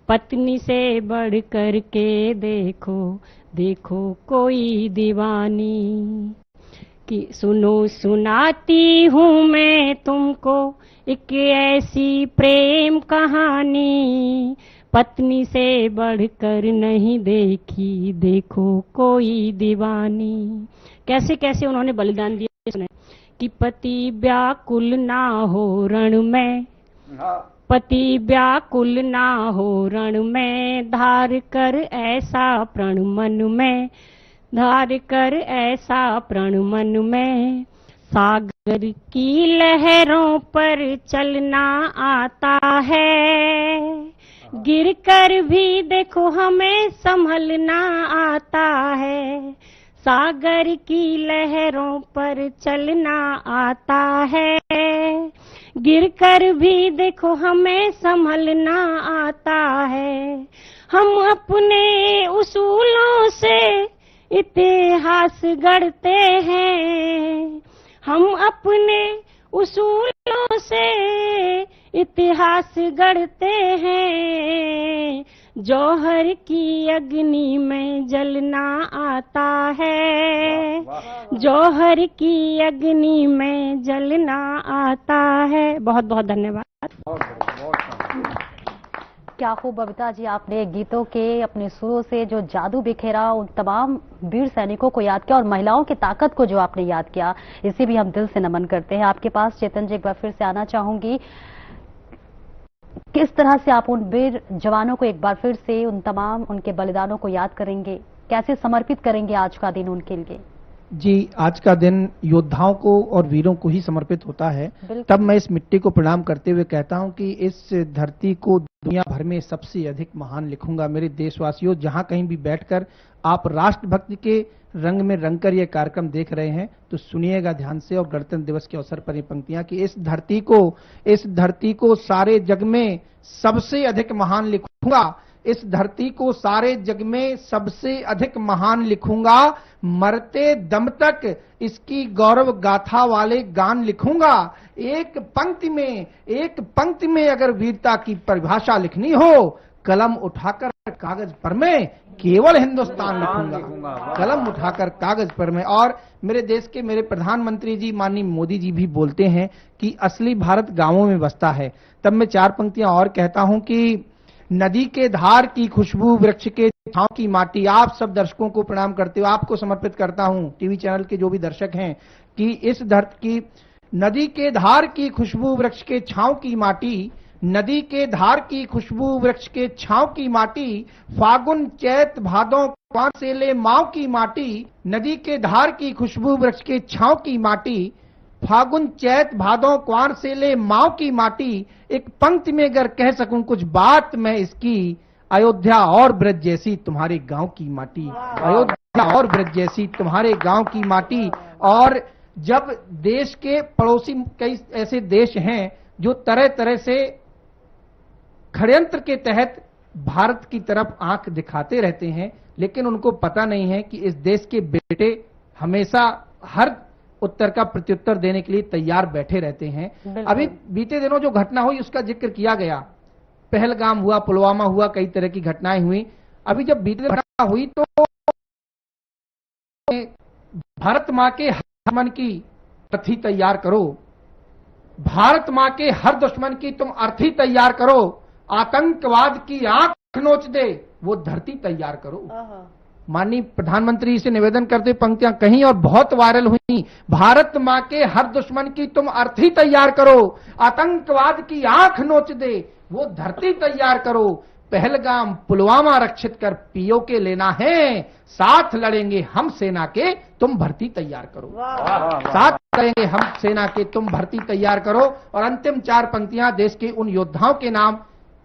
पत्नी से बढ़ कर के देखो, देखो कोई दीवानी। कि सुनो सुनाती हूँ मैं तुमको एक ऐसी प्रेम कहानी, पत्नी से बढ़कर नहीं देखी, देखो कोई दीवानी। कैसे कैसे उन्होंने बलिदान दिया, सुने कि पति व्याकुल ना हो रण में, पति व्याकुल ना हो रण में, धार कर ऐसा प्रण मन में, धार कर ऐसा प्रण मन में। सागर की लहरों पर चलना आता है, गिर कर भी देखो हमें संभलना आता है। सागर की लहरों पर चलना आता है, गिर कर भी देखो हमें संभलना आता है। हम अपने उसूलों से इतिहास गढ़ते हैं, हम अपने उसूलों से इतिहास गढ़ते हैं। जौहर की अग्नि में जलना आता है, जौहर की अग्नि में जलना आता है। बहुत बहुत धन्यवाद। क्या खूब बबीता जी, आपने गीतों के अपने सुरों से जो जादू बिखेरा, उन तमाम वीर सैनिकों को याद किया और महिलाओं की ताकत को जो आपने याद किया, इसे भी हम दिल से नमन करते हैं। आपके पास चेतन जी एक बार फिर से आना चाहूंगी, किस तरह से आप उन वीर जवानों को एक बार फिर से उन तमाम उनके बलिदानों को याद करेंगे, कैसे समर्पित करेंगे आज का दिन उनके लिए? जी, आज का दिन योद्धाओं को और वीरों को ही समर्पित होता है। तब मैं इस मिट्टी को प्रणाम करते हुए कहता हूं कि इस धरती को दुनिया भर में सबसे अधिक महान लिखूंगा। मेरे देशवासियों, जहां कहीं भी बैठकर आप राष्ट्रभक्ति के रंग में रंगकर ये कार्यक्रम देख रहे हैं तो सुनिएगा ध्यान से, और गणतंत्र दिवस के अवसर पर ये पंक्तियां कि इस धरती को सारे जग में सबसे अधिक महान लिखूंगा, इस धरती को सारे जग में सबसे अधिक महान लिखूंगा, मरते दम तक इसकी गौरव गाथा वाले गान लिखूंगा। एक पंक्ति में अगर वीरता की परिभाषा लिखनी हो, कलम उठाकर कागज पर में केवल हिंदुस्तान लिखूंगा, कलम उठाकर कागज पर में। और मेरे देश के मेरे प्रधानमंत्री जी माननीय मोदी जी भी बोलते हैं कि असली भारत गांवों में बसता है। तब मैं चार पंक्तियां और कहता हूं कि नदी के धार की खुशबू, वृक्ष के छांव की माटी। आप सब दर्शकों को प्रणाम करते हुए आपको समर्पित करता हूं, टीवी चैनल के जो भी दर्शक हैं, कि इस धरती की नदी के धार की खुशबू, वृक्ष के छांव की माटी, नदी के धार की खुशबू, वृक्ष के छांव की माटी, फागुन चैत भादों क्वां से ले माव की माटी, नदी के धार की खुशबू, वृक्ष के छांव की माटी, फागुन चैत भादों क्वार से ले माव की माटी। एक पंक्ति में अगर कह सकूं कुछ बात मैं इसकी, अयोध्या और ब्रज जैसी तुम्हारे गांव की माटी, अयोध्या और ब्रज जैसी तुम्हारे गांव की माटी। और जब देश के पड़ोसी कई ऐसे देश हैं जो तरह तरह से षड्यंत्र के तहत भारत की तरफ आंख दिखाते रहते हैं, लेकिन उनको पता नहीं है कि इस देश के बेटे हमेशा हर उत्तर का प्रत्युत्तर देने के लिए तैयार बैठे रहते हैं। अभी बीते दिनों जो घटना हुई उसका जिक्र किया गया, पहलगाम हुआ, पुलवामा हुआ, कई तरह की घटनाएं हुई। अभी जब बीते दिन घटना हुई तो भारत मां के हर दुश्मन की अर्थी तैयार करो, भारत मां के हर दुश्मन की तुम अर्थी तैयार करो, आतंकवाद की आंख नोच दे वो धरती तैयार करो। माननीय प्रधानमंत्री से निवेदन करते पंक्तियां कहीं और बहुत वायरल हुई, भारत मां के हर दुश्मन की तुम अर्थी तैयार करो, आतंकवाद की आंख नोच दे वो धरती तैयार करो, पहलगाम पुलवामा रक्षित कर पीओके लेना है, साथ लड़ेंगे हम सेना के तुम भर्ती तैयार करो, साथ लड़ेंगे हम सेना के तुम भर्ती तैयार करो। और अंतिम चार पंक्तियां देश के उन योद्धाओं के नाम,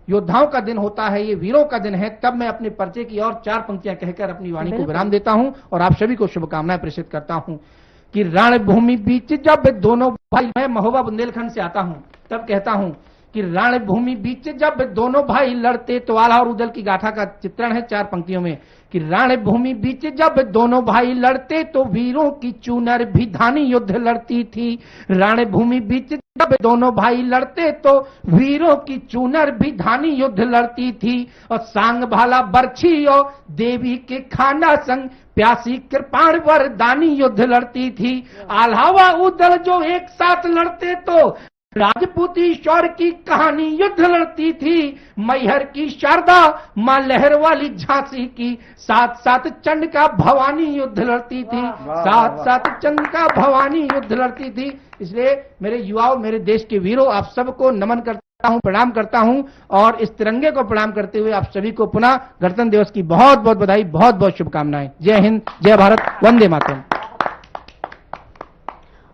योद्धाओं का दिन होता है, ये वीरों का दिन है। तब मैं अपने पर्चे की और चार पंक्तियां कहकर अपनी वाणी को विराम देता हूं और आप सभी को शुभकामनाएं प्रेषित करता हूं कि रणभूमि बीच जब दोनों भाई, मैं महोबा बुंदेलखंड से आता हूं, तब कहता हूं कि रणभूमि बीच जब दोनों भाई लड़ते, तो आल्हा और उदल की गाथा का चित्रण है चार पंक्तियों में कि रणभूमि बीच जब दोनों भाई लड़ते तो वीरों की चूनर भी धानी युद्ध लड़ती थी, रणभूमि बीच जब दोनों भाई लड़ते तो वीरों की चूनर भी धानी युद्ध लड़ती थी, और सांग भाला बरछी और देवी के खाना संग प्यासी कृपाण वरदानी युद्ध लड़ती थी, आल्हा व उदल जो एक साथ लड़ते तो राजपूत ईश्वर की कहानी युद्ध लड़ती थी, मैहर की शारदा मां लहर वाली झांसी की साथ साथ चंडिका भवानी युद्ध लड़ती थी, साथ साथ चंडिका भवानी युद्ध लड़ती थी। इसलिए मेरे युवाओं, मेरे देश के वीरों, आप सबको नमन करते हूं, प्रणाम करता हूं और इस तिरंगे को प्रणाम करते हुए आप सभी को पुनः गणतंत्र दिवस की बहुत बहुत बधाई, बहुत बहुत शुभकामनाएं। जय हिंद, जय भारत, वंदे मातरम।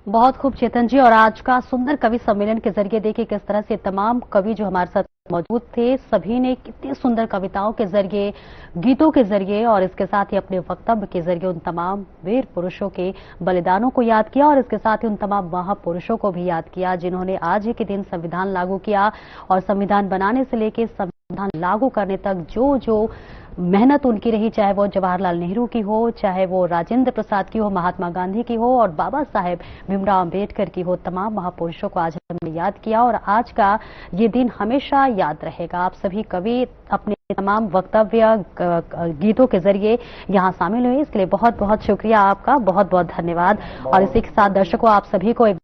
बहुत खूब चेतन जी। और आज का सुंदर कवि सम्मेलन के जरिए देखिए किस तरह से तमाम कवि जो हमारे साथ मौजूद थे, सभी ने कितनी सुंदर कविताओं के जरिए, गीतों के जरिए और इसके साथ ही अपने वक्तव्य के जरिए उन तमाम वीर पुरुषों के बलिदानों को याद किया और इसके साथ ही उन तमाम महापुरुषों को भी याद किया जिन्होंने आज ही के दिन संविधान लागू किया और संविधान बनाने से लेकर संविधान लागू करने तक जो जो मेहनत उनकी रही, चाहे वो जवाहरलाल नेहरू की हो, चाहे वो राजेंद्र प्रसाद की हो, महात्मा गांधी की हो और बाबा साहेब भीमराव अंबेडकर की हो, तमाम महापुरुषों को आज हमने याद किया और आज का ये दिन हमेशा याद रहेगा। आप सभी कवि अपने तमाम वक्तव्य गीतों के जरिए यहाँ शामिल हुए, इसके लिए बहुत बहुत शुक्रिया आपका, बहुत बहुत धन्यवाद। और इसी के साथ दर्शकों आप सभी को एक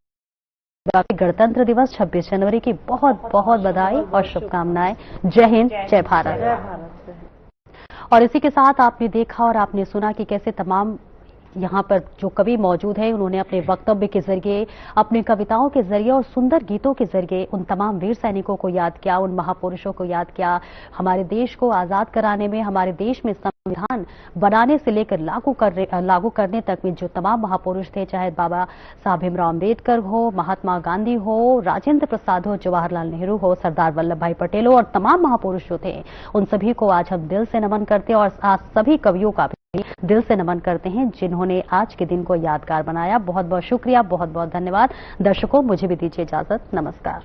गणतंत्र दिवस 26 जनवरी की बहुत बहुत बधाई और शुभकामनाएं। जय हिंद, जय भारत। और इसी के साथ आपने देखा और आपने सुना कि कैसे तमाम यहाँ पर जो कवि मौजूद हैं उन्होंने अपने वक्तव्य के जरिए, अपनी कविताओं के जरिए और सुंदर गीतों के जरिए उन तमाम वीर सैनिकों को याद किया, उन महापुरुषों को याद किया। हमारे देश को आजाद कराने में, हमारे देश में संविधान बनाने से लेकर लागू करने तक में जो तमाम महापुरुष थे, चाहे बाबा साहब भीमराव अंबेडकर हो, महात्मा गांधी हो, राजेंद्र प्रसाद हो, जवाहरलाल नेहरू हो, सरदार वल्लभ भाई पटेल हो और तमाम महापुरुष जो थे, उन सभी को आज हम दिल से नमन करते हैं और आज सभी कवियों का भी दिल से नमन करते हैं जिन्होंने आज के दिन को यादगार बनाया। बहुत बहुत शुक्रिया, बहुत बहुत धन्यवाद। दर्शकों मुझे भी दीजिए इजाजत, नमस्कार।